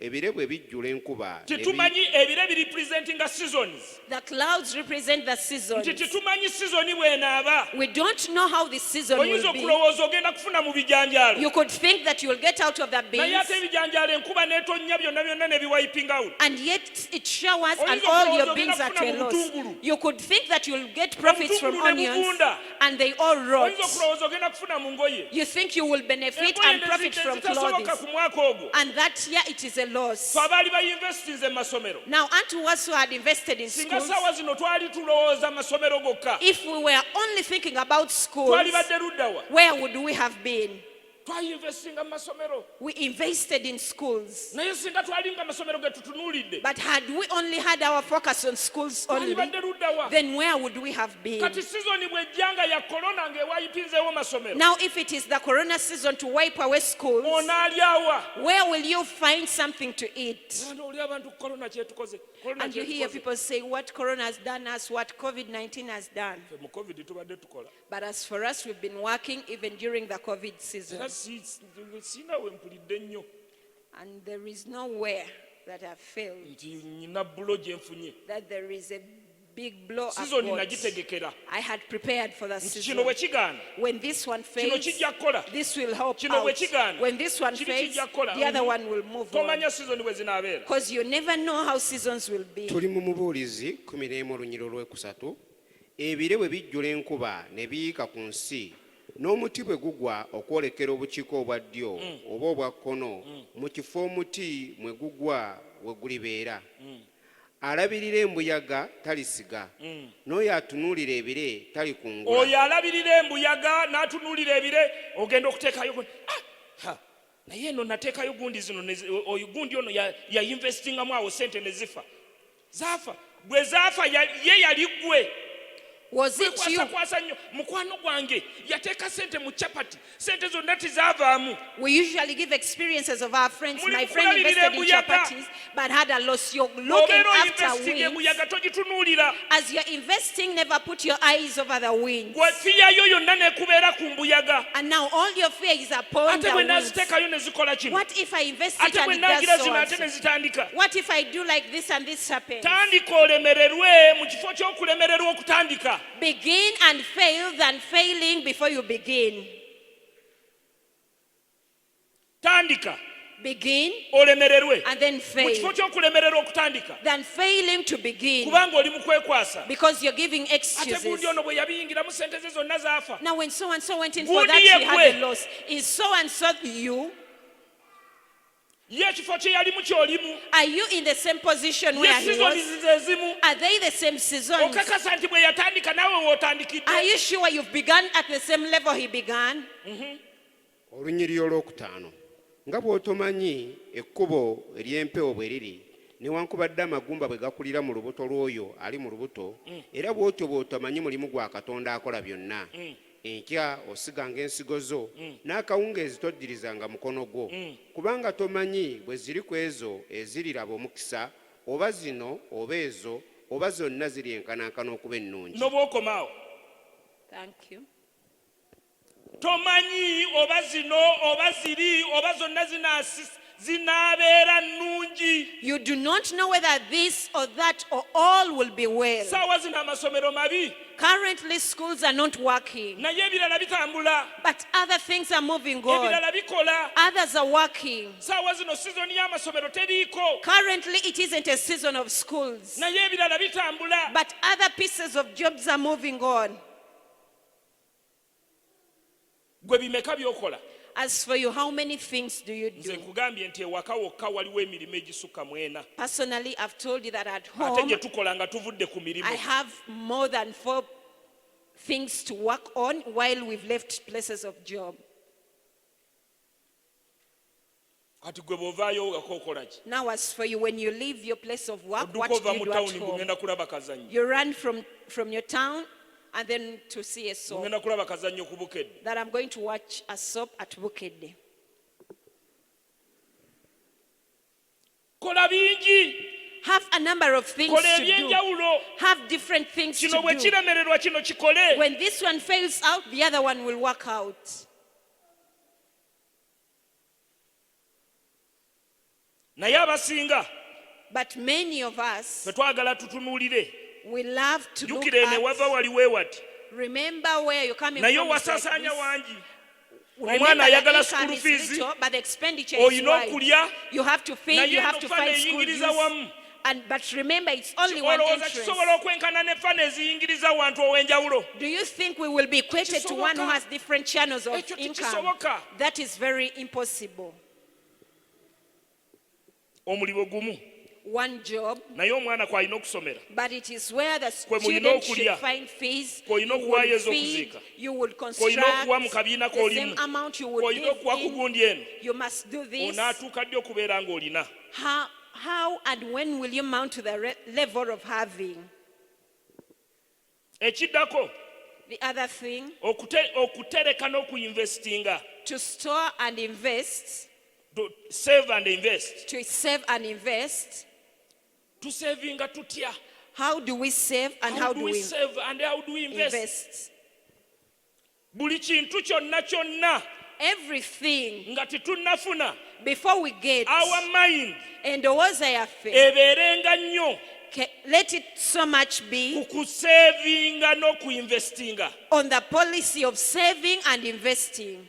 ebire bwe bijjula enkuba Titumanyi ebire biripresentinga seasons. The clouds represent the seasons. Nti titumanyi seasoni bw'enaaba. We don't know how this season Oyinza will be. okulowooza ogenda kufuna mu bijanjaalo. You could think that you'll get out of the Naye bins, ate ebijanjaalo enkuba n'etonnya byonna byonna ne biwiping out. and yet it showers and Oyinza all okulowooza your bins ogenda are kufuna to a mu loss. butungulu. You could think that you'll get profits from Obutungulu ne onions, bubunda. and they all rot. Oyinza okulowooza ogenda kufuna mu ngoye. You think you will benefit Engoye and profit from nezitasoboka clothes, ku mwaka ogwo. and that year it is a loss. Ffe abaali bayinvestinze mu masomero. Now, unto us who had invested in Singa schools, saawa zino twali tulowooza masomero gokka. if we were only thinking about schools, Twali badde ludda wa? where would we have been? Twayinvestinga mu masomero. We invested in schools. Naye singa twali nga masomero ge tutunuulidde. But had we only had our focus on schools Twali only, badde ludda wa? then where would we have been? Kati sizoni bw'ejjanga ya korona ng'ewayipinzeewo masomero. Now, if it is the corona season to wipe away schools, Onaalyawa. where will you find something to eat? Oli abantu korona kyetukoze. Korona And you hear kyetukoze. people say what corona has done us, what COVID-19 has done. Ffe mu covid tubadde tukola. But as for us, we've been working even during the COVID season. Era siina we mpulidde nnyo And there is nowhere that I've failed, nti nyina bulo gye nfunye. that there is a big blow up Season got. nagitegekera. I had prepared for the Kino season. bwe kigaana. When this one Kino fails, kijja kukola. this will help Kino bwe out. kigaana. When this one Kiri fails, kijja kukola. the other one will move on. Tomanya season bwe zinaabeera. Because you never know how seasons will be. tuli mu mubuulizi 11 olunyiro lw'ekusatu ebire bwe bijjula enkuba ne biyiika ku nsi n'omuti bwe gugwa okwolekera obukiiko obwa ddyo oba obwa kkono mu kifo omuti mwe gugwa we gulibeera alabirira embuyaga talisiga n'oyo atunuulira ebire talikungula. Oyo alabirira embuyaga n'atunuulira ebire ogenda okuteekayo naye eno nateekayo gundi zino oyo gundi ono yayinvestingamu awo sente ne zifa zaafa bwe zaafa ye yali ggwe. Was it you? Kwasa nnyo mukwano gwange yateeka sente mu chapati sente zonna tizaavaamu. We usually give experiences of our friends. Muli My friend invested in mukulabirira chapatis but had a loss. You're looking obeera after oyinvestinga winds. embuyaga togitunuulira. As you're investing, never put your eyes over the winds. gwe fiyayo yonna neekubeera ku mbuyaga. And now all your fear is upon ate the bwe winds. naaziteekayo ne zikola kino. What if I invest it ate bwe and it naagira does zino ate so? ne zitandika. What if I do like this and this happens? tandika olemererwe mu kifo ky'okulemererwa okutandika. Begin and fail than failing before you begin. tandika Begin olemererwe and then mu kifo fail ky'okulemererwa okutandika. than failing to begin. kubanga oli mu kwekwasa. Because you're giving ate excuses. gundi ono bwe yabiyingiramu sente ze zonna zaafa. Now when so and so went in for Good that, he ye had gwe. a loss. Is so and so you? ye ekifo kye yalimu ky'olimu. Are you in the same position ye where he sizoni was? ze zimu. Are they the same seasons? okakasa nti bwe yatandika naawe w'otandikidde. Are you sure you've begun at the same level he began? olunyiriri olwokutaano nga bw'otomanyi ekkubo ery'empewo bwe liri newankubadde amagumba bwe gakulira mu lubuto lw'oyo ali mu lubuto era bw'otyo bw'otomanyi mulimu gwa katonda akola byonna enkya osiganga ensigo zo n'akawungeezi toddirizanga mukono gwo kubanga tomanyi bwe ziri ku ezo eziriraba omukisa oba zino oba ezo oba zonna ziri enkanankana okuba ennungi. n'obwokomaawo Thank you. tomanyi oba zino oba ziri oba zonna zinaabeera nnungi. You do not know whether this or that or all will be well. saawa zino amasomero mabi Currently, schools are not working, naye ebirala bitambula. but other things are moving on. ebirala bikola. Others are working. saawa zino sizoni y'amasomero teriiko. Currently, it isn't a season of schools, naye ebirala bitambula. but other pieces of jobs are moving on. gwe bimeka by'okola. As for you, how many things do you nze do? nkugambye nti ewaka wokka waliwo emirimu egisukka mwena. Personally, I've told you that at ate home, gye tukola nga tuvudde ku mirimu. I have more than 4 things to work on while we've left places of job. kati gwe bw'ovaayo okola ki? Now, as for you, when you leave your place of work, what odduka do ova you mu do at tawuni home? ng'ogenda kulaba kazannyo. You run from your town and then to see a soap. ngenda kulaba kazannyo ku bukedde. That I'm going to watch a soap at Bukedde. kola bingi. Have a number of things kola to do. ebyenjawulo. Have different things to kino bwe do. kiremererwa kino kikole. When this one fails out, the other one will work out. naye abasinga But many of us, twagala tutunuulire. we love to look jjukira ene wava at, waliwo ewati. remember where you're coming naye from. It's like owasaasaanya this. wangi. Remember omwana the ayagala income school is fees. little, but the expenditure is olina wide. okulya. You have to feed, naye you have eno to fana find school eyingiriza dues. wamu. But remember, it's only one olowooza entrance. kisobola okwenkana n'effana eziyingiriza wantu ow'enjawulo. Do you think we will be equated to one who has different channels of Ekyo income? tekisoboka. That is very impossible. omulibo gumu. One job, naye omwana kwalina okusomera. but it is where the Kwe mulina student should okulya. find fees. Kwolina You okuwaayo will ez'okuziika. feed, you will Kwolina construct okuwa mu kabiina the same k'olimu. amount you would Kwolina give okuwa ku in. gundi eno. You must do this. onaatuuka ddi okubeera ng'olina. How and when will you mount to the level of having? ekiddako The other thing, okutereka n'okuyinvestinga. to store and invest, save and invest. to save and invest. tusevinga tutya? How do we save and how do we save and how do we invest? invest? buli kintu kyonna Everything nga tetunnafuna before we get our mind endowooza yaffe ebeerenga nnyo let it so much be ku kusevinga n'okuinvestinga. on the policy of saving and investing.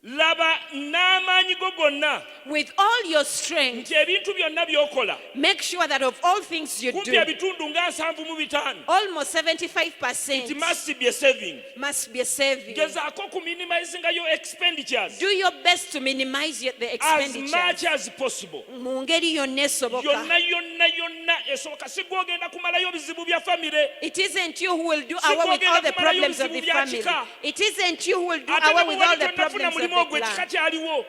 Laba n'amaanyi go gonna With all your strength, nti ebintu byonna by'okola make sure that of all things you kumpi do, ebitundu nga 75 almost nti 75% must be a saving. must be a saving. Gezaako ku minimizinga your expenditures Do your best to minimize the as much expenditure. as possible. Mu ngeri yonna esoboka. Yonna esoboka. Si gwe ogenda kumalayo bizibu bya famire. It isn't you who will do away with all the problems of the family. It isn't you who will do Ate away ne with bwe all wali the tonnafuna problems of mulimu ogwo the ekika clan. kyaliwo.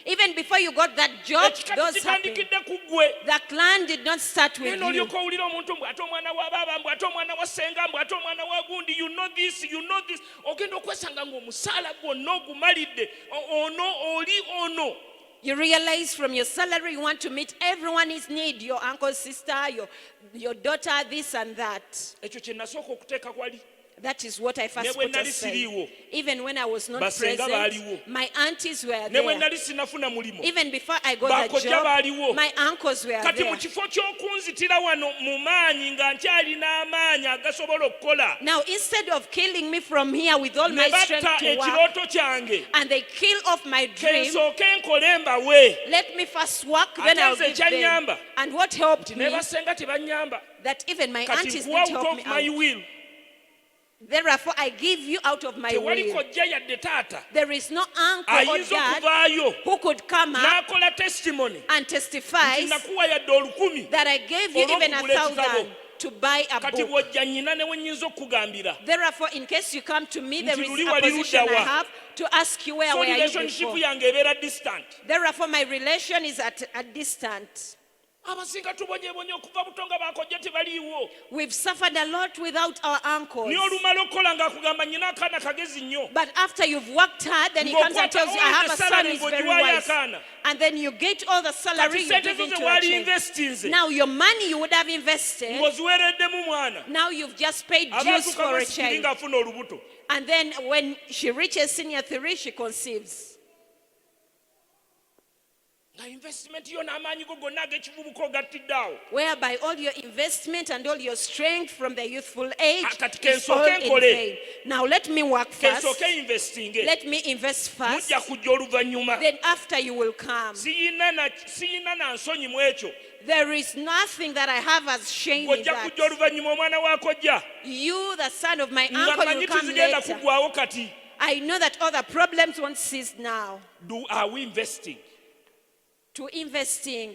Even before you got that job, Ekika those happened. kitandikidde ku ggwe. The clan did not start with Eno you. olyoka owulira omuntu mbu ate omwana wa baaba mbu ate omwana wa ssenga mbu ate omwana wa gundi, you know this, you know this. Ogenda okwesanga ng'omusaala gwonna ogumalidde. Ono oli ono. You realize from your salary you want to meet everyone's need, your uncle, sister, your daughter, this and that. Ekyo kye nasooka okuteeka wali. That is what I first Ne bwe put nali aside. siriiwo. Even when I was not Basenga baaliwo. present, my aunties were Ne bwe there. nali sinafuna mulimu. Even before I got the Bakojja job, baaliwo. my uncles were Kati mu there. kifo ky'okunzitira wano mu maanyi nga nkyalina amaanyi agasobola okukola. Now, instead of killing me from here with all my Ne strength batta to work, ekirooto kyange. and they kill off my dream, Kensooke nkole mbawe. let me first work, then Ate I'll nze give them. ekyannyamba. And what helped Ne me, basenga tebanyamba. that even my Kati aunties nkuwa didn't out help me of my out. will. Therefore, I give you out of my Tewali will. kojja yadde taata There is no uncle or ayinza dad okuvaayo who could come up n'akola testimony and testify nti nakuwa yadde 10,000 that I gave you even olw'okugula 1,000 ekitabo. to buy a Kati book. bw'ojja nnyina ne we nnyinza okukugambira. Therefore, in case you come to me, there Nti is luli a wali position I ludda wa? have to ask you where So were you relationship before. yange ebeera distant. Therefore, my relation is at a distance. Abasinga tubonyeebonye okuva buto nga bakojja tebaliiwo. We've suffered a lot without our uncles. Niyo olumala okukola ng'akugamba nnyina akaana kagezi nnyo. But after you've worked hard, then he comes and tells you, I have a son who's very wise. And then you get all the salary Kati you sente give zo into ze a wali change. investinze Now your money you would have invested, ng'oziweereddemu mwana. now you've just paid dues Abaatuuka for a mwesipiri child. ng'afuna olubuto. And then when she reaches senior 3, she conceives. Nga investment yo n'amaanyi go gonna ag'ekivubuka ogattidde awo. Whereby all your investment and all your strength from the youthful age Kati is all kensooke in nkole. vain. Now let me work first. Kensooke investinge. Let me invest first. Mujja kujja oluvannyuma. Then after you will come. Siyina na nsonyi mu ekyo. There is nothing that I have as shame in Ojja that. kujja oluvannyuma omwana wa kojja. You, the son of my Nga uncle, manyi will come tuzigenda later. kuggwawo kati. I know that all the problems won't cease now. Are we investing? To investing.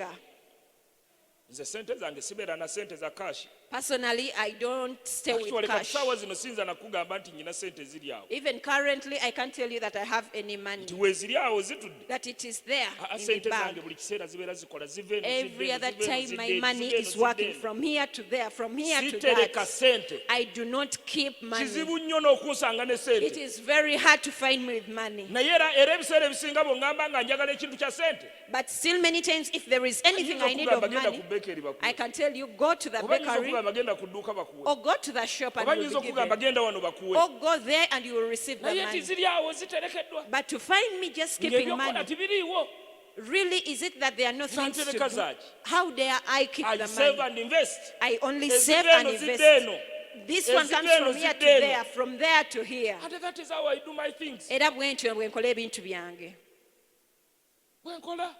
Nze sente zange sibeera na sente za cash. Personally, I don't stay with Actually, cash. kati saawa zino siyinza nakugamba nti nyina sente ziri awo. Even currently, I can't tell you that I have any money. Nti weeziri awo zitudde. That it is there in the Sente bag. zange buli kiseera zibeera zikola ziva eno Every other zidde eno, time my zidde eno, money zidde is eno, working zidde eno. from here to there, from here to Sitereka that. sente. I do not keep money. Kizibu nnyo n'okunsanga ne It sente. is very hard to find me with money. Naye era ebiseera ebisinga bw'ongamba nga njagala ekintu kya sente. But still many times, if there is anything Ayinza I need of okugamba genda money, ku bakery bakuwe. I can tell you, go to the Oba ayinza bakery okugamba genda ku dduuka bakuwe. or go to the shop and Oba you ayinza will be okugamba given. genda wano bakuwe. Or go there and you will receive the Naye nti money. ziri awo ziterekeddwa. But to find me just keeping Ng'ebyokola money, tibiriiwo. really, is it that there are no things to Zantereka do? zaaki. How dare I keep I the save money? and invest. I only Eziva save and eno, zidde invest. eno. This one Eziva comes eno, from here to zidde eno. there, from there to here. And that is how I do my things. Era bwe ntyo bwe nkola ebintu byange. Bwe nkola.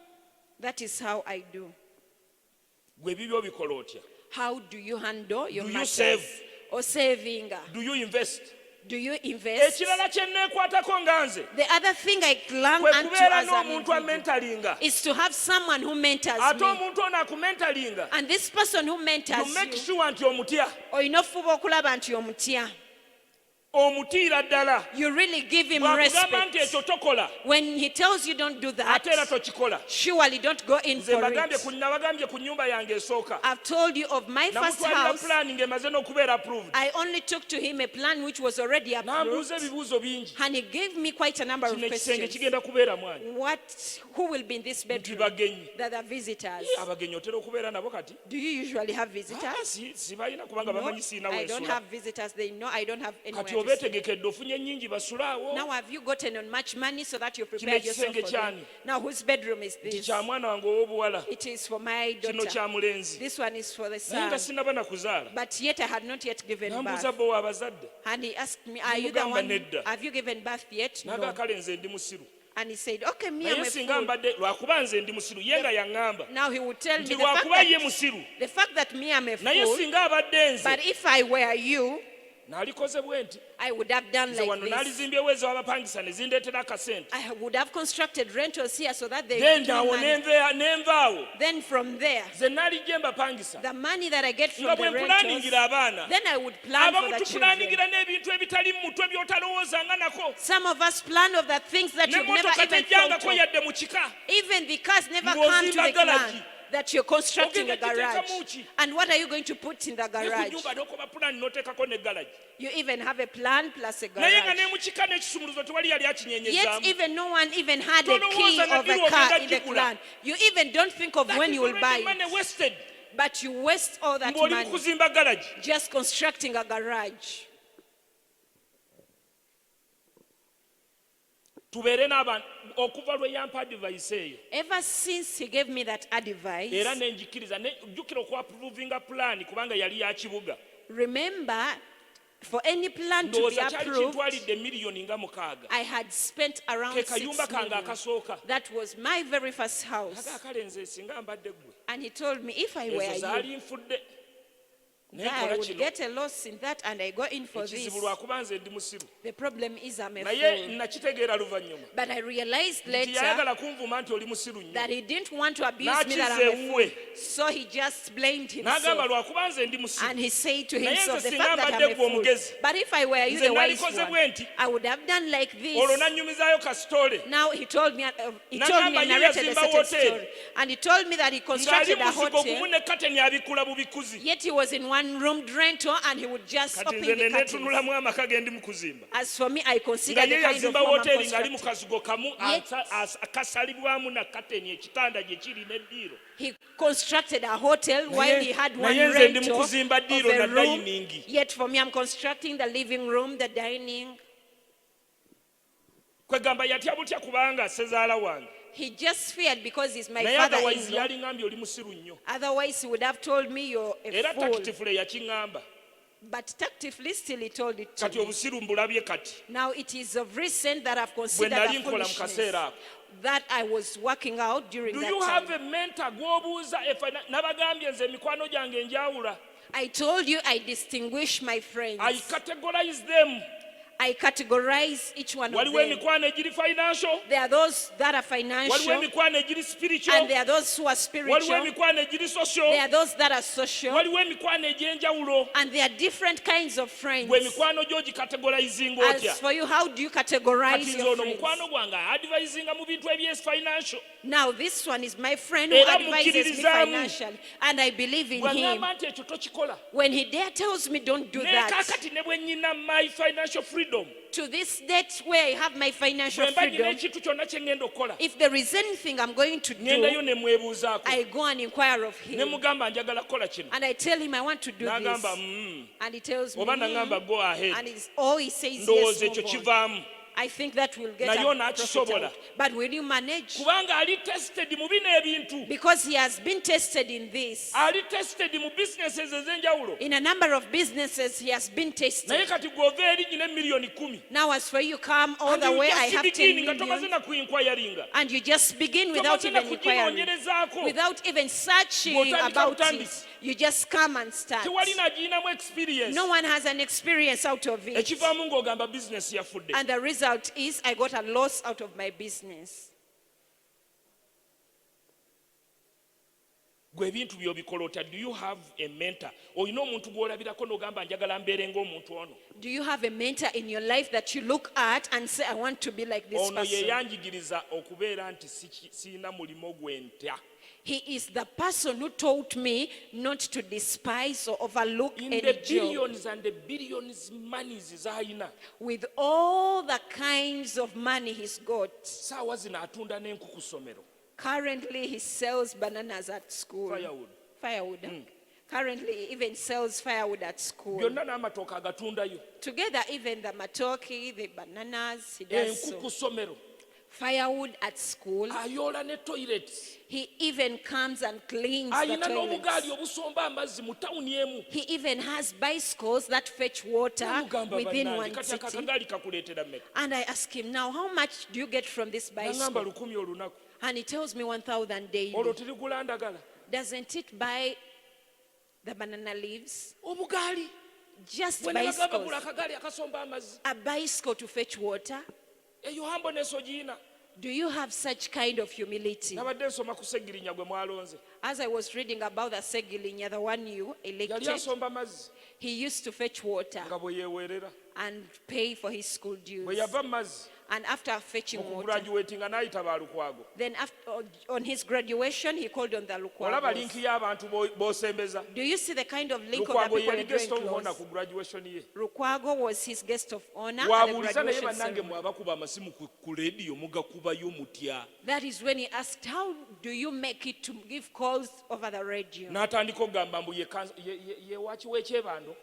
That is how I do. Gwe bibyo bikola otya? How do you handle your Do you matters? save? Or saving? Do you invest? Do you invest? Ekirala kye nneekwatako nga nze The other thing I clung kwe unto kubeera as an n'omuntu individual amentalinga. is to have someone who mentors Ate me. omuntu ono akumentalinga. And this person who You mentors make you, sure nti omutya. olina ofuba okulaba nti omutya. Omutiira ddala. You really give him Bw'akugamba nti respect. ekyo tokola. When he tells you don't do that, Ate era tokikola. surely don't go in Nze for nabagambye it. ku nnyumba yange esooka. I've told you of my first Namutwalira house. pulaani ng'emaze n'okubeera approved. I only took to him a plan which was already N'ambuuza approved. ebibuuzo bingi. And he gave me quite a number of Kino ekisenge questions. kigenda kubeera mwanyi. Who will be in this Nti bedroom? bagenyi. That are visitors. Abagenyi otera okubeera nabo kati. Do you usually have visitors? Sibalina kubanga No, bamanyi siina I don't weesula. have visitors. They know I don't have Kati anywhere to see. obeetegekedde ofunye ennyingi basulaawo Now have you gotten on much money so that you prepared yourself ekisenge for them? kyani? Now whose bedroom is nti this? kya mwana wange ow'obuwala It is for my kino daughter. kya mulenzi This one is for the naye nga son. sinnaba na kuzaala But yet I had not yet given nambuuza birth. bo wabazadde And he asked me, are you the Mugamba one? nedda. Have you given birth yet? naga No. kale nze ndi musiru And he said, okay, me, I'm naye a singa fool. mbadde lwakuba nze ndi musiru ye nga yaŋŋamba Now he would tell me nti the fact, lwakuba ye that, musiru the fact that me, I'm a naye fool. singa abadde nze But if I were you, naalikoze bwe nti I would have done nze like wano this. naalizimbyewo ez'abapangisa ne zindeetera akasente I would have constructed rentals here so that they then would give me awo money. nenvaawo Then from there, ze naalijje mbapangisa the money that I get nga from bwe the rentals, mpulaaningira abaana then I would plan for abamu the children. tupulaaningira n'ebintu ebitali mu mutwe by'otalowoozanga nako Some of us plan of the things that you've never n'emmotoka even thought tejjangako of. yadde mu kika Even the cars never Ng'ozimba come to the garage. clan that you're constructing a Ogenda giteeka garage. mu ki? And what are you going to put in the ne ku garage? nnyumba n'okoba pulaani n'oteekako ne galagi You even have a plan plus a naye nga garage. ne mu kika n'ekisumuluzo tewali yali Yet akinyenyezaamu even no one even had a Don't key know of what a car in the gigula. clan. You even don't think of That when is you will buy already money it. wasted But you waste all that ng'oli mu money kuzimba galagi just constructing a garage. tubeere n'abantu okuva lwe yampa advice eyo Ever since he gave me that advice, era nenjikiriza jjukira okuapproving plan kubanga yali ya kibuga remember, for any plan to be ndowooza kyali approved, kintwalidde miliyoni nga 6 I had spent around ke 6 kayumba kange million. akasooka That was my very first house. aga kale nze singa mbadde ggwe And he told me, if I ezo were you, zaali nfudde naye that I nkola would kino get a loss in that and I go in for this. ekizibu lwakuba nze ndi musiru The problem is I'm a naye fool. nakitegeera luvannyuma But I realized nti later yayagala kunvuma nti oli musiru nnyo that he didn't want to abuse me that I'm a n'akiza fool. ewuwe So he just blamed n'agamba himself. lwakuba nze ndi musiru And he said to Naye himself, nze the singa fact that mbadde I'm a gwe fool. omugezi, But if I were you, nze the wise nalikoze one, bwe nti I would have done like olwo this. nannyumizaayo kasitole Now he told me, he N'agamba ye narrated a yazimba certain hoteri. story. And he told me that he ng'ali constructed a muzigo gumu hotel. ne kateni abikula bubikuzi Yet he was in one room rental and he would just kati open nze the ne curtains. neetunulamu amaka gendi mu kuzimba As for me, I consider nga the ye kind of yazimba home I'm woteeri ng'ali mu constructing. kasigo kamu Yet- akasalibwamu na kateni ekitanda gye kiri n'eddiiro He constructed a hotel while he had one naye nze ndi mu rental kuzimba of ddiiro na a room. dayiningi Yet for me, I'm constructing the living room, the dining. kwegamba yatya butya kubanga sezaala wange He just feared because he's my naye otherwise father-in-law. yaliŋŋambye oli musiru nnyo Otherwise, he would have told me you're a era fool. tactifule yakiŋŋamba But tactively, still he told it to kati me. obusiru mbulabye kati Now it is of recent that I've bwe considered nali the nkola mu foolishness kaseera ako that I was working out during do that you have time. a mentor gw'obuuza nabagambye nze emikwano gyange enjawula I told you I distinguish my friends. I categorize them I categorize each one of waliwo them. emikwano egiri financial There are those that are waliwo financial, emikwano egiri spiritual and there are those who are waliwo spiritual. emikwano egiri social There are those that are social, waliwo emikwano egy'enjawulo and there are different kinds of friends. bwe emikwano gyo gikategorizinga otya As for you, how do you categorize kati nze your ono friends? mukwano gwange advisinga mu bintu financial Now this one is my friend who Era advises me mukkiririzaamu. financially, and I believe in him. bw'aŋŋamba nti ekyo tokikola When he dare tells me don't do ne that, kaakati ne bwe nnyina my financial freedom to this date where I have my financial bwe mba nyina freedom, ekintu kyonna kye ŋŋenda okukola if there is anything I'm going to ŋŋendayo do, ne mwebuuzaako I go and inquire of ne him. mugamba njagala kukola kino And I tell him I want to do n'agamba this. And he tells me, oba naŋŋamba go ahead and he says, ndowooza yes, ekyo move on. kivaamu I think that will get Naye a profit onaakisobola. out. But will you manage? kubanga ali tested mu bino ebintu Because he has been tested in this. ali tested mu businesses ez'enjawulo In a number of businesses, he has been naye tested. kati gw'ova eri nyina miliyoni 10 Now, as for you, come all And the you way, just I have 10 begin nga tomaze million. na kuinquiringa And you just begin without tomaze na even inquiring, kuginoonyerezaako without even searching Bw'otandika about it. butandisi. You just come and start. tewali nagiyinamu experience No one has an experience out of it. ekivaamu ng'ogamba bizinesi yafudde And the result is I got a loss out of my business. gwe ebintu by'obikola otya do you have a mentor olina omuntu gw'olabirako n'ogamba njagala mbeere ng'omuntu ono Do you have a mentor in your life that you look at and say, I want to be like this ono ye person? yanjigiriza okubeera nti siina mulimo gwe ntya He is the person who taught me not to despise or overlook in any the job. billions and the billions monies z'alina With all the kinds of money he's got. saawa zino atunda n'enku ku ssomero Currently, he sells bananas at school. Firewood. Firewood. currently even sells firewood at school. byonna n'amatooka agatundayo, Together, even the matoki, the bananas, he does enku ku so. ssomero, Firewood at school. ayoola ne toilets, He even comes and cleans the ayina toilets. n'obugaali obusomba amazzi mu tawuni emu. He even has bicycles that fetch water Namugamba within bannange, one kati city. akagaali kakuleetera mmeka? And I ask him, now, how much do you get from this Nagamba bicycle? 1,000 olunaku. And he tells me 1,000 daily. Olwo terigula ndagala. Doesn't it buy the banana leaves? Obugaali. Just Bwe nabagamba bicycles. gula akagaali akasomba amazzi. A bicycle to fetch water? Eyo humbleness ogiina. Do you have such kind of humility? Nabadde nsoma ku Segirinya gwe mwalonze. As I was reading about the Segilinya, the one you Yali elected, asomba mazzi he used to fetch water nga bwe yeeweerera. and pay for his school Bwe dues. yava mu mazzi And after fetching mu water, kuguraduatinga n'ayita ba Lukwago. then after, on his graduation, he called on the Olaba Lukwagos. linki y'abantu b'osembeza. Do you see the kind of link of the Lukwago people yali in drawing guest of honor clothes? ku graduation ye. Lukwago was his guest of honor at the Bw'abuuliza naye graduation bannange ceremony. mwe abakuba amasimu ku leediyo mugakubayo mutya. That is when he asked, how do you make it to give calls over the radio? N'atandika okugamba mbu ye waki w'ekyebando.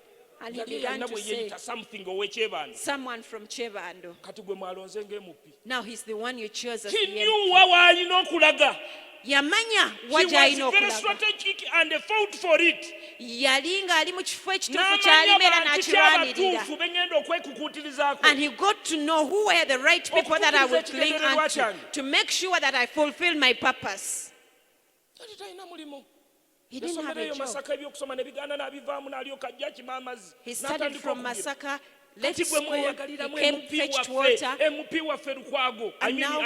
And he Yali began yalina to bwe say, yeeyita something ow'ekyebando. someone from Chebando. Kati gwe mwalonze ng'emuppi. Now he's the one you chose as He the knew wa w'alina okulaga. Yamanya He was wajja very alina okulaga. strategic and fought for it. Yali ng'ali mu kifo ekituufu N'amanya ky'alimu era bantu n'akirwanirira. ky'abatuufu be ŋŋenda okwekukuutirizaako. And he got to know who were the right people that I would cling Okutuukiriza unto ekigendererwa to make sure that I fulfill my purpose. Yali talina mulimu. He didn't have a Yasomereyo job. Masaka ebyokusoma ne bigaana n'abivaamu n'alyoka ajja akima amazzi. He studied from Masaka, left Kati gwe school, he mweyagaliramu came, MP fetched waffe, water. MP waffe Lukwago. And now-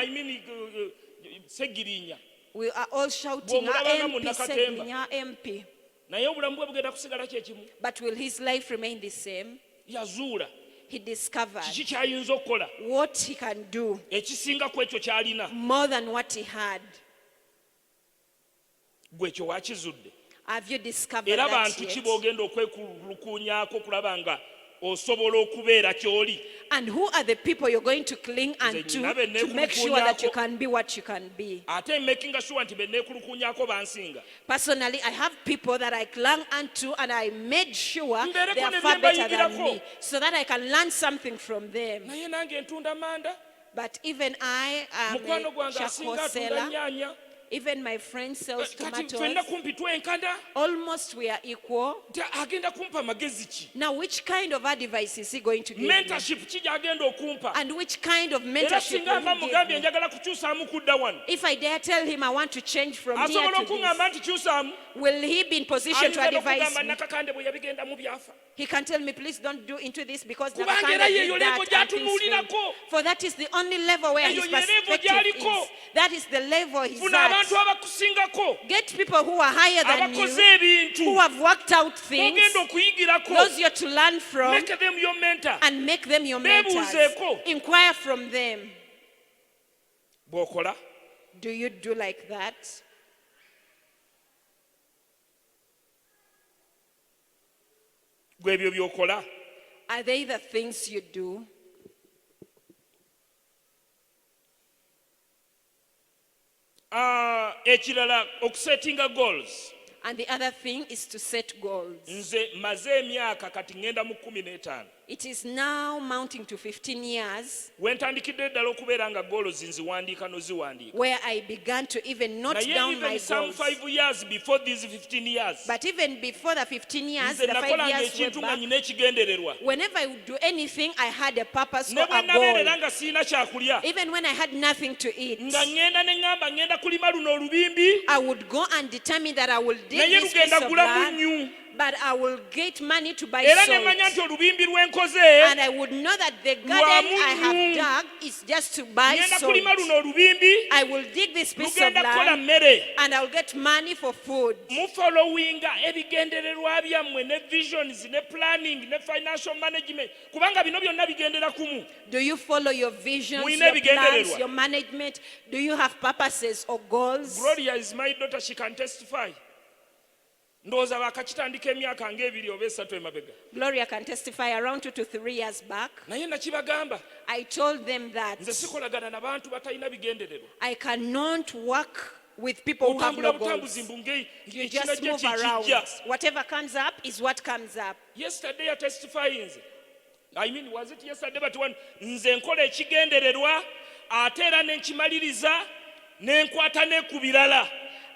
Segirinya. We are all shouting, our Bw'omulabanga mu MP, Nakatemba. Segrinya, our MP. Naye obulamu bwe bugenda kusigala kye kimu. But will his life remain the same? Yazuula He discovered kiki ky'ayinza okukola what he can do ekisinga ku ekyo ky'alina. more than what he had. Gwe ekyo wakizudde. Have you discovered Era that bantu ki yet? b'ogenda okwekulukuunyaako okulaba nga osobola okubeera ky'oli. And who are the people you're going to cling unto nabe to make sure that you neekulukuunyaako. can be what you can be? Ate making sure nti be neekulukuunyaako bansinga. Personally, I have people that I clung unto and I made sure Mbeereko they are ne far bye better than mbayigirako. me so that I can learn something from them. Naye nange ntunda manda. But even I am Mukwano a gwange charcoal asinga atunda seller. nnyaanya. Even my friend sells Kati ffenna tomatoes. kumpi twenkana. Almost we are equal. Nti agenda kumpa magezi ki? Now, which kind of advice is he going to give me? Mentorship ki gy'agenda okumpa? And which kind of Era mentorship singa will mba he give mugambye me? njagala kukyusaamu kudda wano. If I dare tell him I want to change from here Asobola to okuŋŋamba this, nti kyusaamu. will he be in position to Ayinza advise n'okugamba me? Nakakande bwe yabigendamu byafa. He can tell me, please don't do into this because Kubanga Nakakanda era yeeyo did level that and things failed. gy'atunuulirako. For that is the only level where Eyo his ye level perspective gy'aliko. is. That is the level he's Funa abantu at. abakusingako. Get people who are higher than Abakoze you, ebintu. who have worked out things, Ogenda okuyigirako. those you're to learn from, Make them your mentor. and make them your mentors. Beebuuzeeko. Inquire from them. Bw'okola. Do you do like that? Gwe ebyo by'okola. Are they the things you do? Ekirala okusetinga goals. And the other thing is to set goals. Nze maze emyaka kati ŋŋenda mu 15. It is now mounting to 15 years We ntandikidde ddala okubeera nga goals nziwandiika n'oziwandiika. where I began to even note Naye down even my some goals. 5 years before these 15 years. But even before the 15 years, Nze the 5 nakolanga years were ekintu nga back, nyina ekigendererwa. whenever I would do anything, I had a purpose Ne or bwe a nabeerera goal. nga sirina kyakulya. Even when I had nothing to eat, Nga ŋŋenda ne ŋŋamba ŋŋenda kulima luno olubimbi. I would go and determine that I will dig Naye this piece lugenda of gula land, munnyu. but I will get money to buy Era ne manya salt. nti olubimbi lwe nkoze. And I would know that the garden I have dug is just to buy Ŋŋenda salt. kulima luno olubimbi. I will dig this piece of Lugenda kukola land mmere. and I'll get money for food. Mufollowinga ebigendererwa byammwe ne visions ne planning ne financial management kubanga bino byonna bigendera kumu. Do you follow your visions, Muyina your plans, ebigendererwa. your management? Do you have purposes or goals? Gloria is my daughter, she can testify. Ndowooza baakakitandika emyaka ng'ebiri oba esatu emabega. Gloria can testify around 2 to 3 years back. Naye nakibagamba I told them that nze sikolagana n'abantu batalina bigendererwa. I cannot work with people who have no Otambula goals. butambuzi mbu You ekina just gye move around. kikijja. Whatever comes up is what comes up. Yesterday I testifying. I mean, was it yesterday? But when nze nkola ekigendererwa ate era nenkimaliriza nenkwata ne ku birala.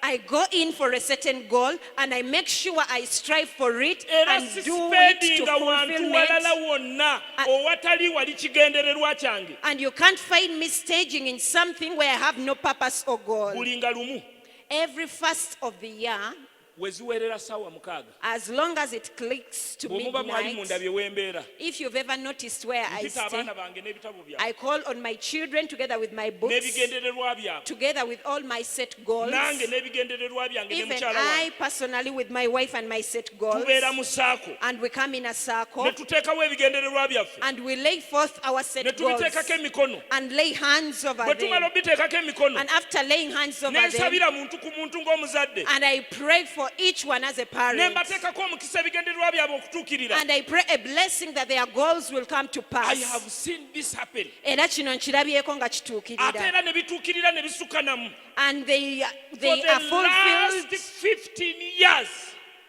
I go in for a certain goal and I make sure I strive for it Era and do it to sispendinga wantu walala fulfillment. wonna owatali wali kigendererwa kyange. And you can't find me staging in something where I have no purpose or goal. Bulinga lumu Every first of the year, weziwerera ssaawa 6 as long as it clicks to bw'omuba mwali midnight, munda bye wembeera if you've ever noticed where I mpita stay, abaana bange n'ebitabo byabwe I call on my children together with my books, n'ebigendererwa byabwe together with all my set goals, nange n'ebigendererwa byange ne even mukyala I wange personally with my wife and my set goals, tubeera mu saako and we come in a circle ne tuteekawo ebigendererwa byaffe and we lay forth our ne set goals tubiteekako emikono and lay hands over bwe them. tumala obiteekako emikono And after laying hands over them, n'ensabira muntu ku muntu ng'omuzadde and I pray for each one as a ne parent, mbateekako omukisa ebigendererwa byabwe okutuukirira. and I pray a blessing that their goals will come to I pass. have seen this happen. Era kino nkirabyeko nga Ate kituukirira. era ne bituukirira ne bisukanamu. And they For are the last fulfilled 15 years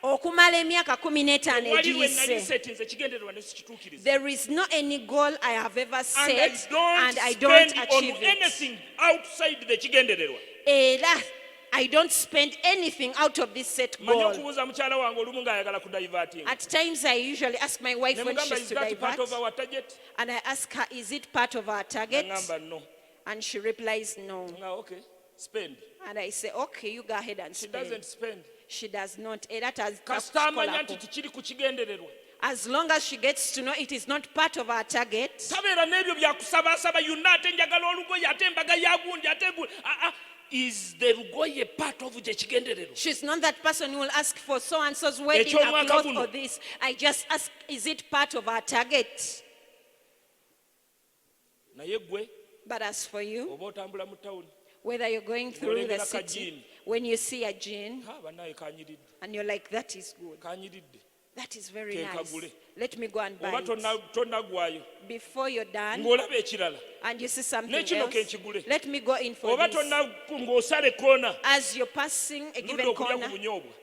okumala emyaka 15 wali lwe nali egiyise. setinze ekigendererwa ne sikituukiriza. There is no any goal I have ever And set and I I don't don't spend on achieve it. anything outside the kigendererwa. Era I don't spend anything out of this set Manyi goal. okubuuza mukyala wange olumu ng'ayagala kudivertinga. At times I usually ask my wife Ne when mugamba, she's is to that part divert, of our target? and I ask her, is it part of our target? Ngamba no. And she replies, no. Nga okay, spend. And I say, okay, you go ahead and She spend. doesn't spend. She does not. Era taz- Kasita amanya takukikolako. nti tikiri ku kigendererwa. As long as she gets to know it is not part of our target, Tabeera n'ebyo byakusabaasaba yonna ate njagala olugoye ate embaga ya gundi ate is the lugoye part of the kigendererwa? she's not that person who will ask for so and so's wedding or Eky'omwaka cloth guno. or this. I just ask, is it part of our target? Naye gwe But as for you, oba otambula mu tawuni whether you're going through the Ng'olengera city, kajiini. when you see a jean bannaye kanyiridde and you're like, that is good, kanyiridde that is very Ke nice, kagule. let me go and buy oba it. tonnagwayo Before you're done ng'olaba ekirala and you see something N'ekino else, kenkigule. let me go in for oba this. ng'osala ekkoona As you're passing a ludde given okulya corner, ku bunyoobwa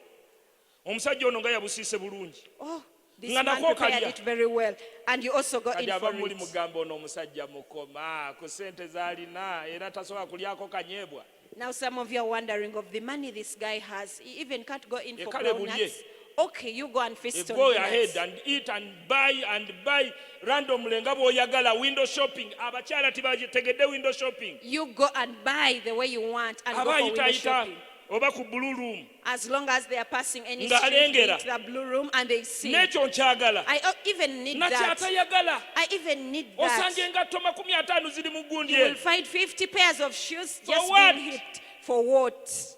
omusajja ono nga yabusiise bulungi oh, this Nga man nako prepared kalya. it very well, and you also go in kati for aba muli it. mugamba ono omusajja mukoma ku ssente z'alina era tasobola kulyako kanyeebwa. Now some of you are wondering of the money this guy has. He even can't go in for Ekale bulye. groundnuts. Okay, you go and feast on Go peanuts. ahead and eat and buy randomly nga bw'oyagala window shopping. Abakyala tibategedde window shopping. You go and buy the way you want and go for window Abayitaayita shopping. oba ku blue room. As long as they are passing any Nga street, they alengera. hit the blue room and they see. N'ekyo nkyagala. I even need that. Nakyatayagala. I even need that. Osanga engatto 50 ziri mu gundi You will eno. find 50 pairs of shoes just what? being hit. For what?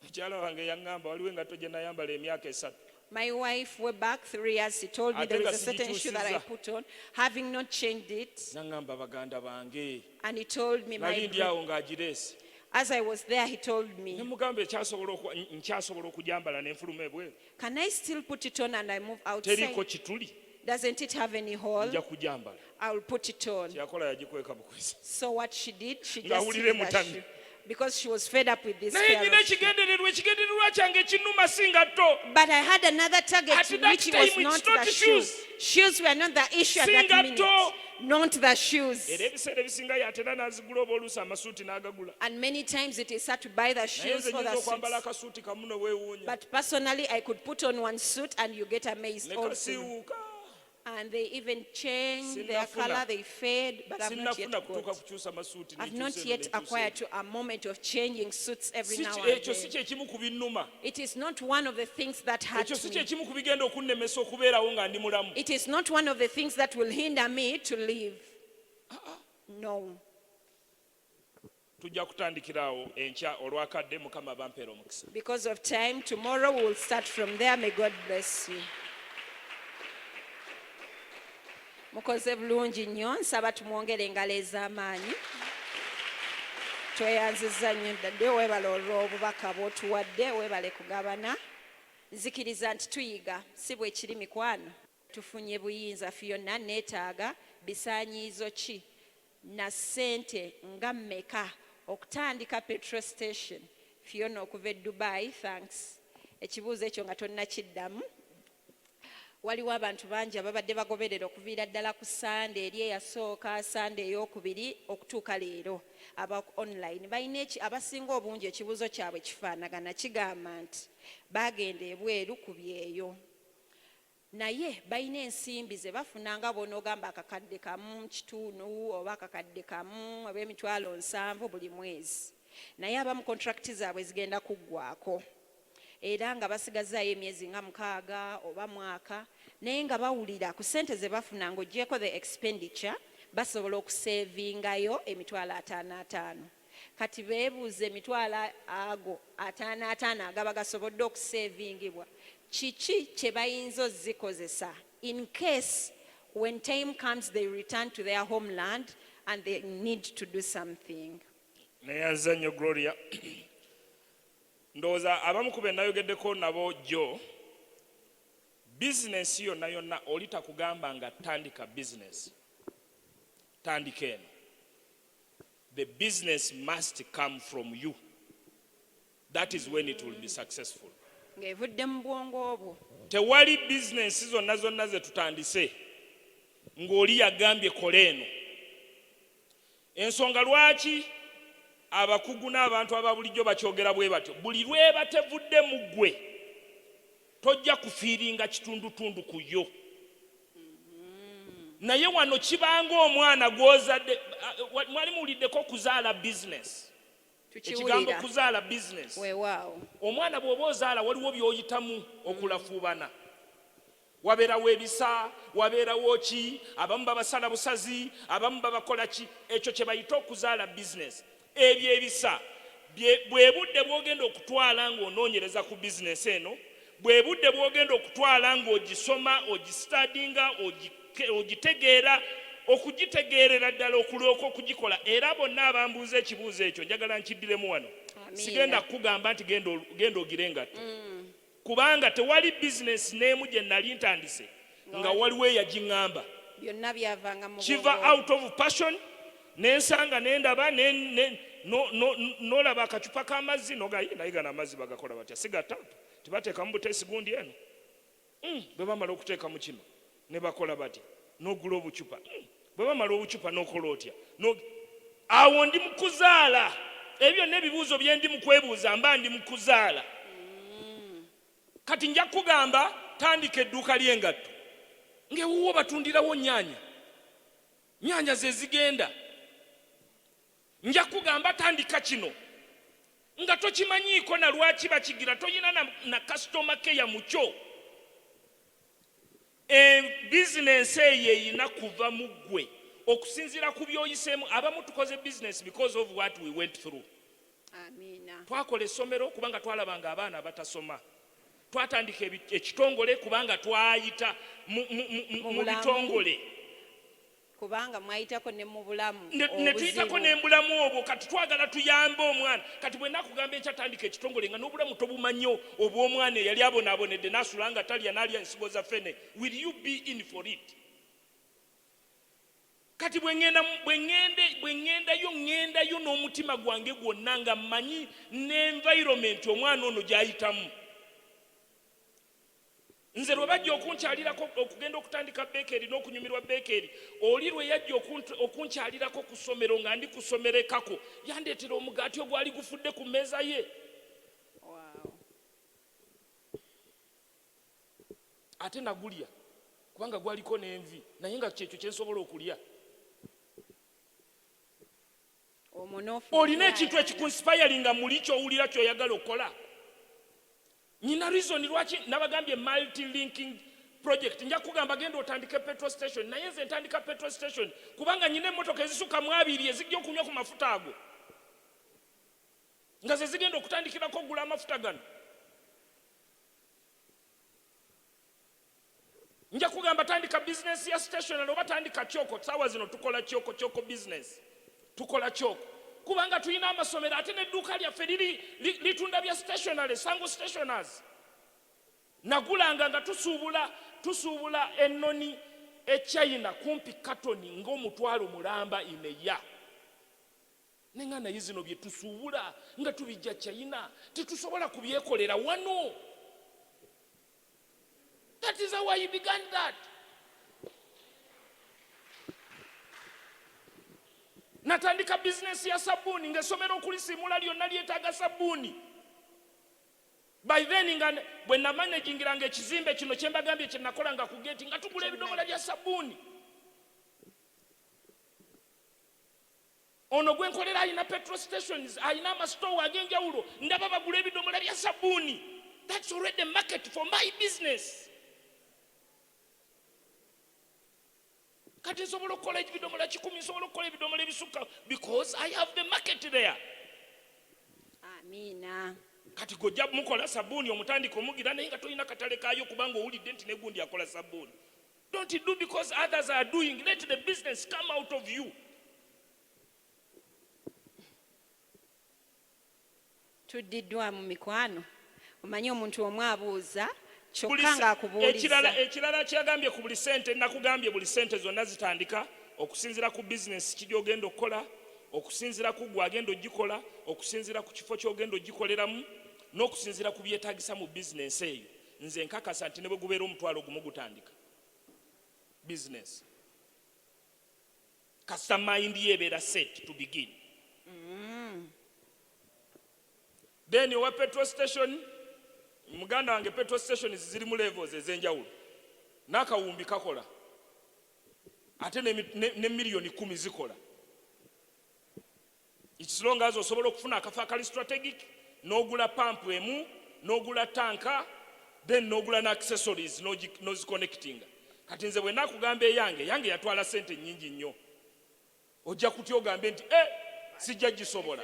Mukyala wange yaŋŋamba waliwo engatto gye nayambala emyaka 3. My wife, way back 3 years, she told me Ate there nga is a certain shoe that I sigikyusizza. put on, having not changed it. Naŋŋamba baganda bange. And he told me, Nali ndi awo ng'agireese. as I was there, he told Ne me, mugamba nkyasobola okugyambala n'enfuluma ebweru. can I still put it on and I move Teriiko outside? kituli. Doesn't it have any hole? Nja kugyambala. I will put it on. Kyeyakola yagikweka bukwezi. So what she did, she just Ng'awulira hid that emutami. shoe because she was fed up with this Naye pair nnyina of shoes. ekigendererwa kyange ekinnuma si ngatto. But I had another target, At that which time, was it's not not the shoes. shoes. Shoes were not the issue at that Singato. minute. Not the shoes. Era ebiseera ebisinga yatera n'azigula oba oluusi amasuuti n'agagula. And many times it is hard to buy the Naye shoes nze or the nyinza okwambala suits. akasuuti kamu ne weewuunya. But personally, I could put on one suit and you get amazed Ne also. kasiiwuuka. And they even change their Sinnafuna. color, they fade, but I've not Sinnafuna yet kutuuka got. kukyusa masuuti. I've not nekyusa yet eno, nekyusa acquired eno. to a moment of changing suits every now and Ekyo si then. kye kimu ku binnuma. It is not one of the things that hurt Ekyo si me. kye kimu ku bigenda okunnemesa okubeerawo nga ndi mulamu. It is not one of the things that will hinder me to live. No. Tujja kutandikira awo enkya olwakadde Mukama bampeera omukisa. Because of time, tomorrow we will start from there. May God bless you. Mukoze bulungi nnyo, nsaba tumwongere engalo ez'amaanyi. Tweyanziza nnyo ddadde, weebale olw'obubaka bw'otuwadde, weebale kugabana. Nzikiriza nti tuyiga, si bwe kiri mikwano. Tufunye buyinza fyonna neetaaga bisaanyizo ki na ssente nga mmeka okutandika petrol station Fiona okuva e Dubai, thanks. Ekibuuzo ekyo nga tonnakiddamu. Waliwo abantu bangi ababadde bagoberera okuviira ddala ku Sande eri eyasooka, Sande ey'okubiri okutuuka leero aba online. Balina abasinga obungi ekibuuzo kyabwe kifaanagana, kigamba nti baagenda ebweru ku byeyo. Naye balina ensimbi ze bafuna nga bw'onoogamba akakadde kamu kituunu oba akakadde kamu ab'emitwalo 7 buli mwezi. Naye abamu kontrakiti zaabwe zigenda kuggwaako. Era nga basigazaayo emyezi nga 6 oba mwaka, naye nga bawulira ku ssente ze bafuna ng'oggyeko the expenditure, basobola okuseevingayo emitwalo 55. Kati beebuuze emitwalo ago 55 agaba gasobodde okuseevingibwa. Kiki kye bayinza ozikozesa in case when time comes they return to their homeland and they need to do something. Neyazanyo Gloria. Ndowooza abamu ku be nayogeddeko nabo jjo, bizinesi yonna yonna oli takugamba nga tandika bizinesi. Tandika eno. The business must come from you. That is when it will be successful. Ng'evudde mu bwongo obwo. Tewali bizinesi zonna zonna ze tutandise ng'oli yagambye kola eno. Ensonga lwaki abakugu n'abantu ababulijjo bakyogera bwe batyo, buli lwe batevudde mu ggwe tojja kufiiringa kitundutundu ku yo. Naye wano kibanga omwana gw'ozadde, mwali muwuliddeko kuzaala bizinesi. Ekigambo kuzaala bizinesi. Weewaawo. Omwana bw'oba ozaala waliwo by'oyitamu okulafuubana. Wabeerawo ebisa, wabeerawo ki, abamu babasala busazi, abamu babakola ki, ekyo kye bayita okuzaala bizinesi. Ebyo ebisa bwe budde bw'ogenda okutwala ng'onoonyereza ku bizinesi eno, bwe budde bw'ogenda okutwala ng'ogisoma, ogisitadinga, ogitegeera, okugitegeerera ddala okulooka okugikola. Era bonna abambuuza ekibuuzo ekyo njagala nkiddiremu wano. Sigenda kukugamba nti genda ogire engatto. Kubanga tewali bizinesi n'emu gye nali ntandise nga waliwo eyagiŋŋamba. Byonna byavanga mu kiva out of passion, nensanga nendaba nolaba akacupa k'amazzi naye gano amazzi bagakola batya sigata tibateekamu buteesi gundi eno. Bwe bamala okuteekamu kino ne bakola batya n'ogula obucupa. Bwe bamala obucupa n'okola otya. Awo ndi mu kuzaala. Ebyo n'ebibuuzo bye ndi mu kwebuuza mba ndi mu kuzaala. Kati nja kugamba tandika edduuka ly'engatto. Ng'ewuwo batundirawo nnyaanya ze zigenda. Nja kugamba tandika kino nga tokimanyiiko na lwaki bakigira, toyina na customer care mu kyo. Bizinesi eyo eyina kuva mu ggwe okusinziira ku by'oyiseemu. Abamu tukoze bizinesi because of what we went through. Amiina. Twakola essomero kubanga twalabanga abaana abatasoma. Twatandika ekitongole kubanga twayita mu bitongole. Kubanga mwayitako ne mu bulamu. Ne tuyitako ne mbulamu obwo, kati twagala tuyambe omwana. Kati bwe nakugamba ekyatandika ekitongole nga n'obulamu tobumanyo obw'omwana eyali abonaabonedde n'asula nga talya n'alya ensigo za ffene. Will you be in for it? Kati bwe ŋŋendayo n'omutima gwange gwonna nga mmanyi n'environment omwana ono gy'ayitamu. Nze lwe bajja okunkyalirako okugenda okutandika beekeri n'okunyumirwa beekeri, oli lwe yajja okunkyalirako ku ssomero nga ndi kusomerekako, yandeetera omugaati ogwali gufudde ku mmeeza ye. Ate nagulya kubanga gwaliko n'envi, naye nga kyekyo kye nsobola okulya. Olina ekintu ekikunsipayalinga muli ky'owulira ky'oyagala okukola. Nina reason lwaki nabagambye multi-linking project. Nja kugamba genda otandike petrol station. Naye nze ntandika petrol station kubanga nyina emmotoka ezisuka mu 2 ezijja okunywa ku mafuta ago. Nga ze zigenda okutandikirako okugula amafuta gano. Nja kugamba tandika business ya stationary oba tandika kyoko. Saawa zino tukola kyoko business. Tukola kyoko. Kubanga tulina amasomero ate n'edduuka lyaffe litunda bya stationary, Sango Stationers. Nagulanga nga tusuubula ennoni e China kumpi katoni ng'omutwalo mulamba imeya. nenga naye zino bye tusuubula nga tubijja China tetusobola kubyekolera wano. That is how I began that. Natandika business ya sabuni ngesomera okulisimula lyonna lyetaaga sabuni. By then nga bwe namanagingiranga ekizimbe kino kye mbagambye kye nakolanga ku gate nga tugula ebidomola bya sabuni. Ono gwe nkolera alina petrol stations, alina amasitowa ag'enjawulo, ndaba bagula ebidomola bya sabuni. That's already the market for my business. Kati nsobola okukola ebidomola 10, nsobola okukola ebidomola ebisukka because I have the market there. Amina. Kati gojja mukola sabuni omutandika omugira naye nga tolina katale kaayo kubanga owulidde nti negundi akola sabuni. Don't do because others are doing. Let the business come out of you. Tudiddwa mu mikwano. Omanyi omuntu omu abuuza kyokka nga akubuuliza. Ekirala kyagambye ku buli sente, nakugambye buli sente zonna zitandika okusinzira ku business kiri ogenda okukola, okusinzira ku gwe agenda ogikola, okusinzira ku kifo ky'ogenda ogikoleramu, n'okusinzira ku byetaagisa mu business eyo. Nze nkakasa nti ne bwe gubeera omutwalo gumu gutandika business. Kasita mind yebeera set to begin. Then owa petrol station, muganda wange petrol station ziri mu levels ez'enjawulo. N'akawumbi kakola. Ate ne million 10 zikola. As long as osobola okufuna akafa akali strategic, n'ogula pump emu, n'ogula tanka, then n'ogula n'accessories n'oziconnecting. Kati nze bwe nakugamba yange yatwala sente nnyingi nnyo. Ojja kutya ogambe nti sijja gisobola.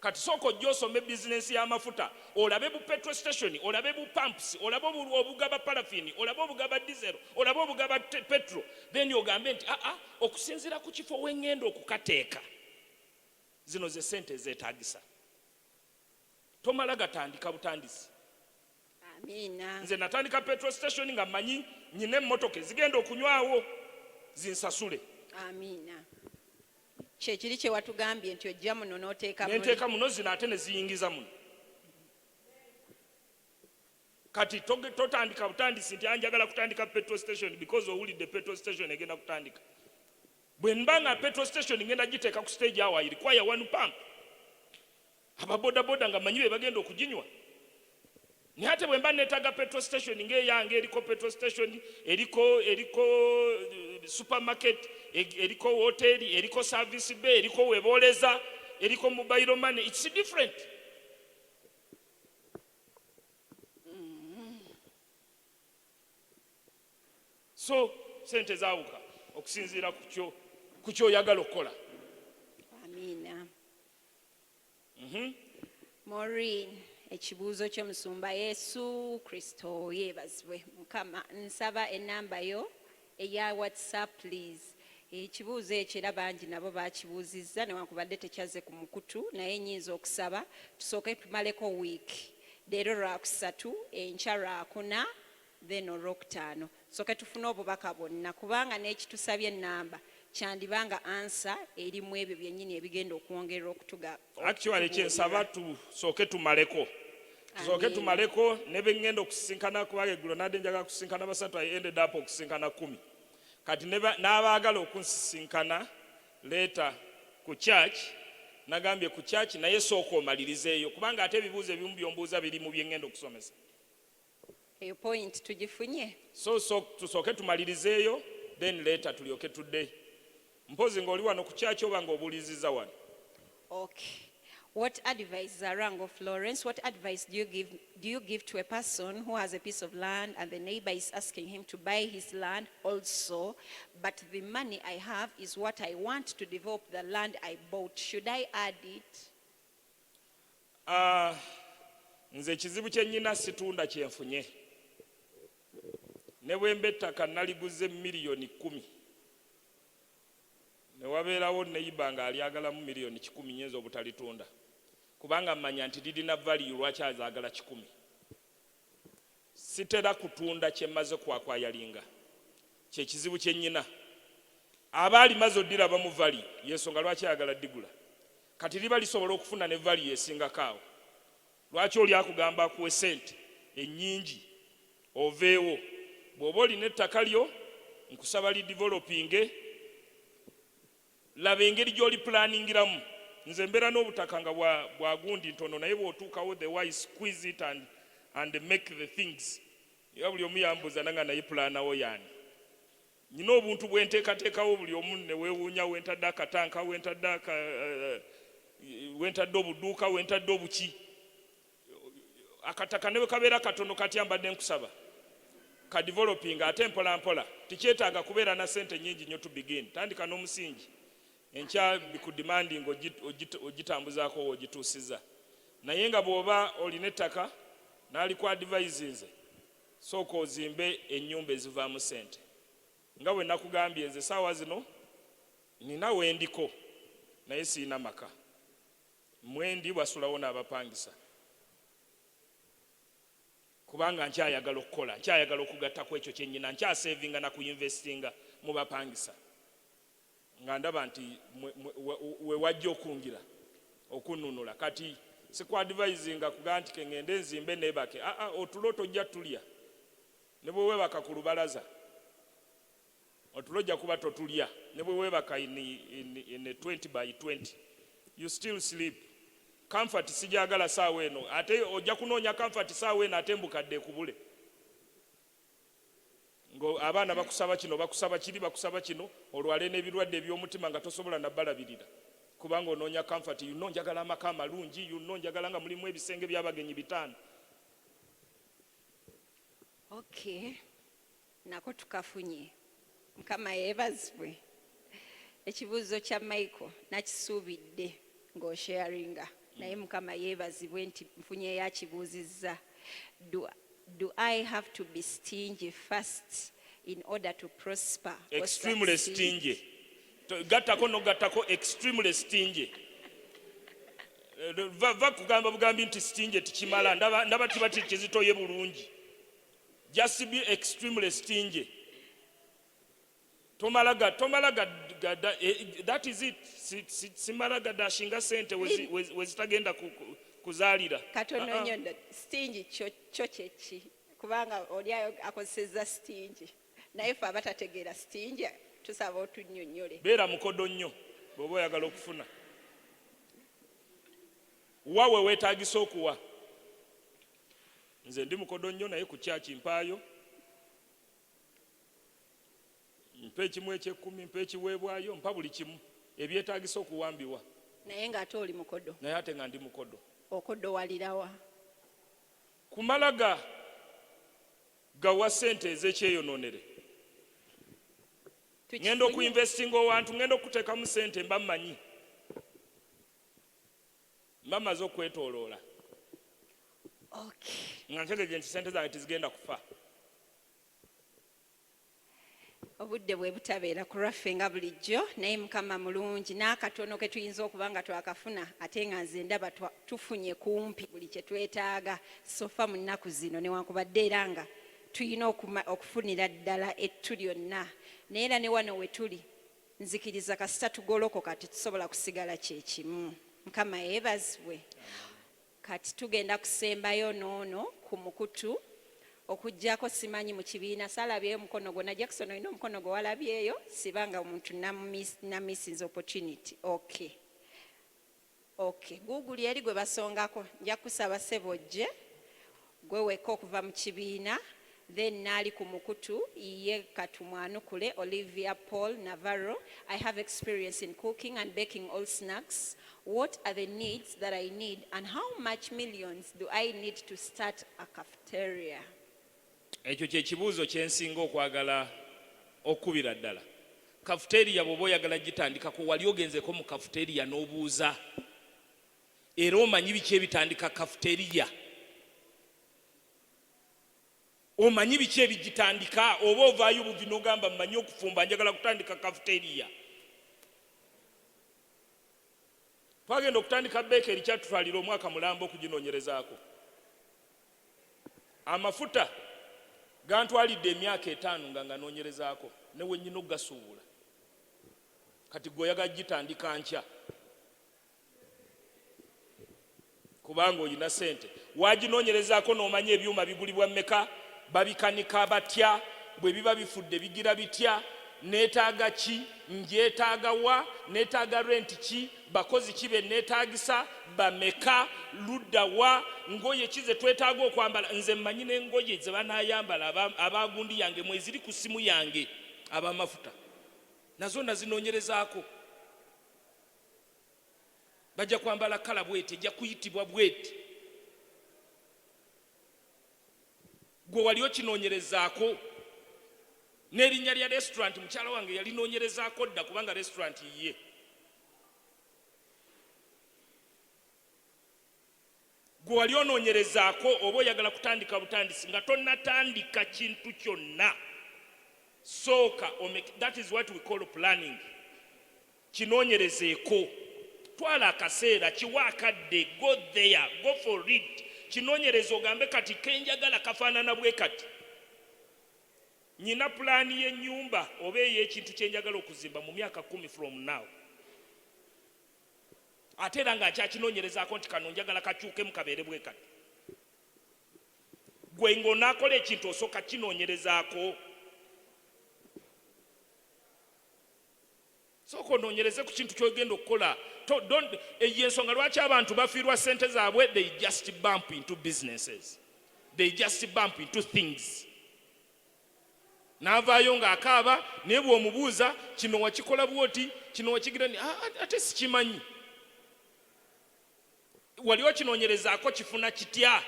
Kati soko ojja osome business y'amafuta, olabe bu petrol station, olabe bu pumps, olabe obugaba paraffin, olabe obugaba diesel, olabe obugaba petrol, then ogambe nti okusinzira ku kifo wengendo okukateeka. Zino ze sente zeetaagisa. Tomala gatandika butandisi. Amina. Nze natandika petrol station nga manyi nyine emmotoka zigenda okunywawo zinsasule. Amina. Kyekiri kye watugambye nti ojja muno n'oteeka muno. Nenteeka muno zino ate ne ziyingiza muno. Kati totandika butandisi nti anjagala kutandika petrol station because owulidde petrol station egenda kutandika. Bwe mbanga petrol station ngenda giteeka ku stage awo I require one pump. Ababodaboda nga manyi be bagenda okuginywa. Ni ate bwe mba neetaaga petrol station ng'eyange eriko petrol station, eriko supermarket, eriko hotel, eriko service bay, eriko weboleza, eriko mobile money. It's different. So sente zaawuka okusinziira ku kyoyagala okukola. Amina. Maureen, ekibuuzo ky'omusumba Yesu Kristo yeebazibwe. Mukama nsaba enamba yo eya WhatsApp please. Ekibuuzo ekyo era bangi nabo baakibuuzizza newankubadde tekyaze ku mukutu naye nnyinza okusaba tusooke tumaleko wiiki. Leero Lwakusatu, enkya Lwakuna, then Olwokutaano. Tusooke tufune obubaka bwonna kubanga n'ekitusabye ennamba kyandibanga ansa erimu ebyo byennyini ebigenda okwongerera okutuga. Actually kyensaba tusooke tumaleko. Tusooke tumaleko ne bengenda okusisinkana kubanga eggulo nadde njaga kusisinkana basatu I ended up okusisinkana 10. Kati n'abaagala okunsisinkana leeta ku church, nagambye ku church naye sooka omalirizeeyo kubanga ate ebibuuzo ebimu byombuuza biri mu byengenda okusomesa. Eyo point tugifunye. So tusooke tumalirizeeyo then later tulyoke tudde. Mpozi ng'oli wano ku church oba ng'obuulizizza wano. Okay. What advice, Zarango Florence, what advice do you give to a person who has a piece of land and the neighbor is asking him to buy his land also, but the money I have is what I want to develop the land I bought? Should I add it? Nze ekizibu kye nnyina situunda kyenfunye. Ne bwe mba ettaka naliguze miliyoni 10. Ne wabeerawo neiba nga alyagalamu miliyoni 10 nnyinza obutalitunda. Kubanga mmanya nti lirina value lwaki azaagala 10. Sitera kutunda kye mmaze kwakwayalinga. Kye kizibu kye nnyina. Abaali maze oddira bamu value, y'ensonga lwaki ayagala ddigula. kati liba lisobola okufuna ne value esingako awo. Lwaki oli akugamba akuwe sente ennyingi oveewo? Bw'oba olina ettaka lyo nkusaba lidevelopinge, laba engeri gy'oli planingiramu. Nze mbeera n'obutaka nga bwagundi ntono, naye bw'otuukawo the wise squeeze it and make the things. Era buli omu yambuuza nanga naye planawo yaani. Nina obuntu bwe nteekateekawo, buli omu ne weewuunya wentadde akatanka, wentadde obuduuka, wentadde obuki. Akataka ne bwe kabeera katono katya mbadde nkusaba ka developing ate mpola mpola. Tikyetaaga kubeera na sente nnyingi nnyo to begin. Tandika n'omusingi, enkya bikudimanding ogitambuzaako w'ogituusiza. Naye nga bw'oba olina ettaka n'alikwadvisinze, sooka ozimbe ennyumba ezivaamu sente. Nga bwe nakugambye nze saawa zino nina wendiko naye siina maka. Mwendi wasulawo n'abapangisa. Kubanga nkyayagala okukola, nkyayagala okugattako ekyo kyennyina, nkyasevinga na kuinvestinga mu bapangisa. Nga ndaba nti we wajja okungira okununula. Kati sikwadvisinga kugaa nti kengende nzimbe neebake. Otulo tojja tulya. Ne bwe weebaka ku lubalaza, otulo ojja kuba totulya. Ne bwe weebaka in a 20 by 20, you still sleep. Comfort sijagala saawa eno. Ate ojja kunoonya comfort saawa eno ate mbukadde kubule. Ngo abaana bakusaba kino, bakusaba kiri, bakusaba kino, olwale n'ebirwadde eby'omutima nga tosobola na balabirira. Kubanga onoonya comfort, yuno njagala amaka amalungi, yuno njagala nga mulimu ebisenge by'abagenyi 5. Okay, nako tukafunye. Mukama yeebazibwe. Ekibuuzo kya Michael nakisuubidde ng'osharinga. Naye Mukama yeebazibwe nti mfunye yakibuuzizza. Do I have to be stingy first in order to prosper? Extremely stingy. Gattako no gattako extremely stingy. Va kugamba bugambi nti stingy tikimala. Ndaba tibati kizitoye bulungi. Just be extremely stingy. Tomalaga, that is it. Simalaga dashinga sente wezitagenda kuzaalira. Katono nnyo stingy kyo kyeki. Kubanga oli akozesezza stingy. Naye ffe abatategeera stingy tusaba otunnyonnyole. Beera mukodo nnyo bw'oba oyagala okufuna. Wawe weetaagisa okuwa. Nze ndi mukodo nnyo naye ku kyaki mpaayo. Mpa ekimu eky'ekkumi, mpa ekiweebwayo, mpa buli kimu ebyetaagisa okuwambibwa. Naye ng'ate oli mukodo. Naye ate nga ndi mukodo. Okodo walirawa? Kumalaga gawa sente ez'ekyeyonoonere. Ngenda okuinvestinga owantu, ngenda okuteekamu sente mba mmanyi. Mba maze okwetooloola. Okay. Nga ntegeeza nti sente zange tizigenda kufa. Obudde bwe butabeera ku lwaffe nga bulijjo, naye Mukama mulungi. N'akatono ke tuyinza okuba nga twakafuna ate nga nze ndaba tufunye kumpi buli kye twetaaga. Sofa mu nnaku zino newankubadde era nga tuyina okufunira ddala ettu lyonna. Naye era ne wano we tuli nzikiriza kasita tugolokoka tetusobola kusigala kye kimu. Mukama yeebazibwe. Kati tugenda kusembayo noono ku mukutu. Okujjako simanyi mu kibiina salabyeyo mukono gwo. Jackson olina omukono gwo walabyeyo? Sibanga omuntu na missing opportunity. Okay. Google eri gwe basongako. Nja kusaba sebojje gwe weka okuva mu kibiina. Then naali ku mukutu ye katumwanukule Olivia Paul Navarro. I have experience in cooking and baking all snacks. What are the needs that I need and how much millions do I need to start a cafeteria? Ekyo kye kibuuzo kye nsinga okwagala okubira ddala. Cafeteria bw'oba oyagala gitandikako, wali ogenzeko mu cafeteria n'obuuza. Era omanyi biki ebitandika cafeteria. Omanyi biki ebigitandika, oba ovaayo buvi n'ogamba mmanyi okufumba njagala kutandika cafeteria. Twagenda okutandika bakery kyatutwalira omwaka mulamba okuginoonyerezaako. Amafuta gantwalidde emyaka 5 nga nganoonyerezaako ne wennyina okugasuubula. Kati gwe oyagala gitandika nkya. kubanga olina sente. Waginoonyerezaako n'omanya ebyuma bigulibwa mmeka, babikanika batya, bwe biba bifudde bigira bitya, neetaaga ki, njeetaaga wa, neetaaga rent ki, bakozi ki be neetaagisa, bameka, ludda wa, ngoye ki ze twetaaga okwambala. Nze mmanyi n'engoye ze banaayambala abaagundi yange mweziri ku ssimu yange ab'amafuta, nazo nazinoonyerezaako. Bajja kwambala kala bweti, ejja kuyitibwa bweti. Gwe wali okinoonyerezaako? N'erinnya lya restaurant mukyala wange yalinoonyerezaako dda kubanga restaurant ye. Gwe wali onoonyerezaako oba oyagala kutandika butandisi nga tonnatandika kintu kyonna. Sooka that is what we call planning. Kinoonyerezeeko. Twala akaseera kiwa akadde, go there, go for it. Kinoonyereza ogambe kati kenjagala kafaanana bwe kati. Nyina pulaani y'ennyumba oba ey'ekintu kyenjagala okuzimba mu myaka 10 from now. Ate era nga nkyakinoonyerezaako nti kano njagala kakyukemu kabeere bwe kati. Gwe ng'onaakola ekintu osooka kinoonyerezaako. Sooka onoonyereze ku kintu ky'ogenda okukola. Y'ensonga lwaki abantu bafiirwa ssente zaabwe, they just bump into businesses. They just bump into things. N'avaayo ng'akaaba naye bw'omubuuza kino wakikola bwoti, kino wakigira ni ate sikimanyi. Wali okinoonyerezaako kifuna kitya?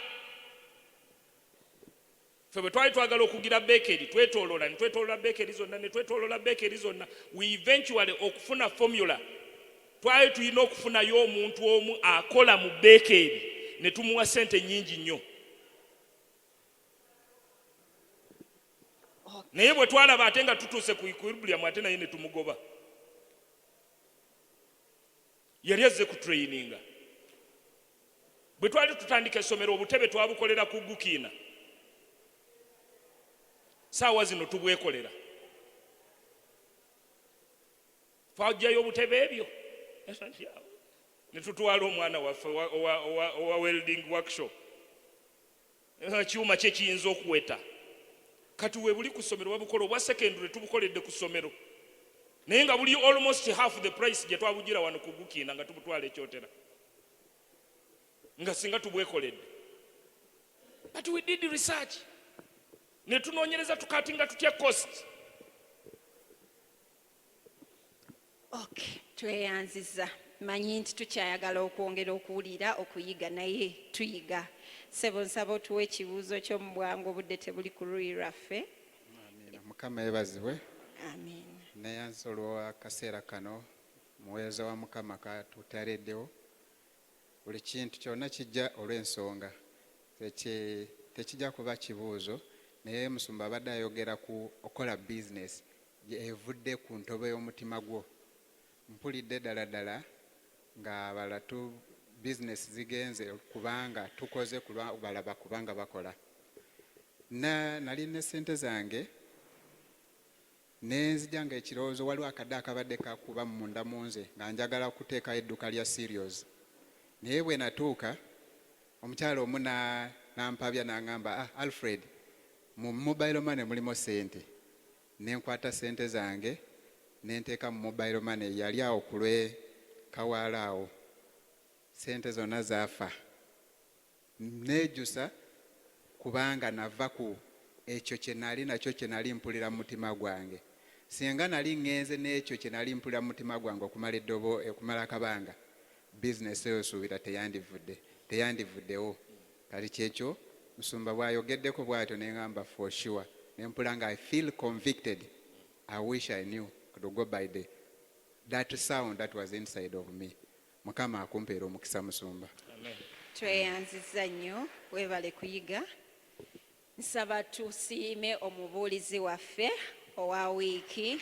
Ffe bwe twali twagala okugira bakery twetooloola, ne twetooloola bakery zonna, ne twetooloola bakery zonna. We eventually okufuna formula twali tulina okufunayo omuntu omu akola mu bakery ne tumuwa ssente nnyingi nnyo. Naye bwe twalaba ate nga tutuuse ku equilibrium ate naye ne tumugoba. Yali azze ku traininga. Bwe twali tutandika essomero obutebe twabukolera ku Gukiina. Saawa zino tubwekolera. Twajjayo obutebe ebyo ne tutwala omwana waffe owa welding workshop. Ekyuma kye kiyinza okuweta. Kati we buli ku ssomero babukola, obwa secondary tubukoledde ku ssomero. Naye nga buli almost half the price gye twabugira wano ku Gukiina nga tubutwala ekyotera. Nga singa tubwekoledde. But we did research. Ne tunoonyereza tukatinga tutya cost. Okay, tweyanziza. Manyi nti tukyayagala okwongera okuwulira okuyiga naye tuyiga. Ssebo nsaba otuwa ekibuuzo ky'omu bwangu, obudde tebuli ku luuyi lwaffe. Mukama yeebazibwe. Amen. Neyanza olw'akaseera kano muweereza wa Mukama katutaleddewo. Buli kintu kyonna kijja olw'ensonga. Tekijja kuba kibuuzo, naye Musumba abadde ayogera ku okola bizinesi evudde ku ntobe y'omutima gwo. Mpulidde ddala nga balatu bizinesi zigenze kubanga tukoze balaba kubanga bakola. Nali ne ssente zange nenzija nga ekirowoozo waliwo akadde akabadde kakuba munda mu nze nga njagala okuteekayo edduuka lya Serious. Naye bwe natuuka omukyala omu nampabya n'aŋŋamba, Alfred, mu mobile money mulimu ssente. Nenkwata ssente zange nenteeka mu mobile money, yali awo ku lwe kawaala awo. Ssente zonna zaafa. Neejusa kubanga nava ku ekyo kye nali nakyo kye nali mpulira mu mutima gwange. Singa nali ŋŋenze n'ekyo kye nali mpulira mu mutima gwange okumala akabanga, bizinesi eyo suubira teyandivuddewo. Kati kyekyo Musumba bw'ayogeddeko bw'atyo neŋŋamba for sure. Nempula nga I feel convicted. I wish I knew to go by that sound that was inside of me. Mukama akumpeera omukisa Musumba. Amen. Tweyanziza nnyo, weebale kuyiga. Nsaba tusiime omubuulizi waffe owa wiiki.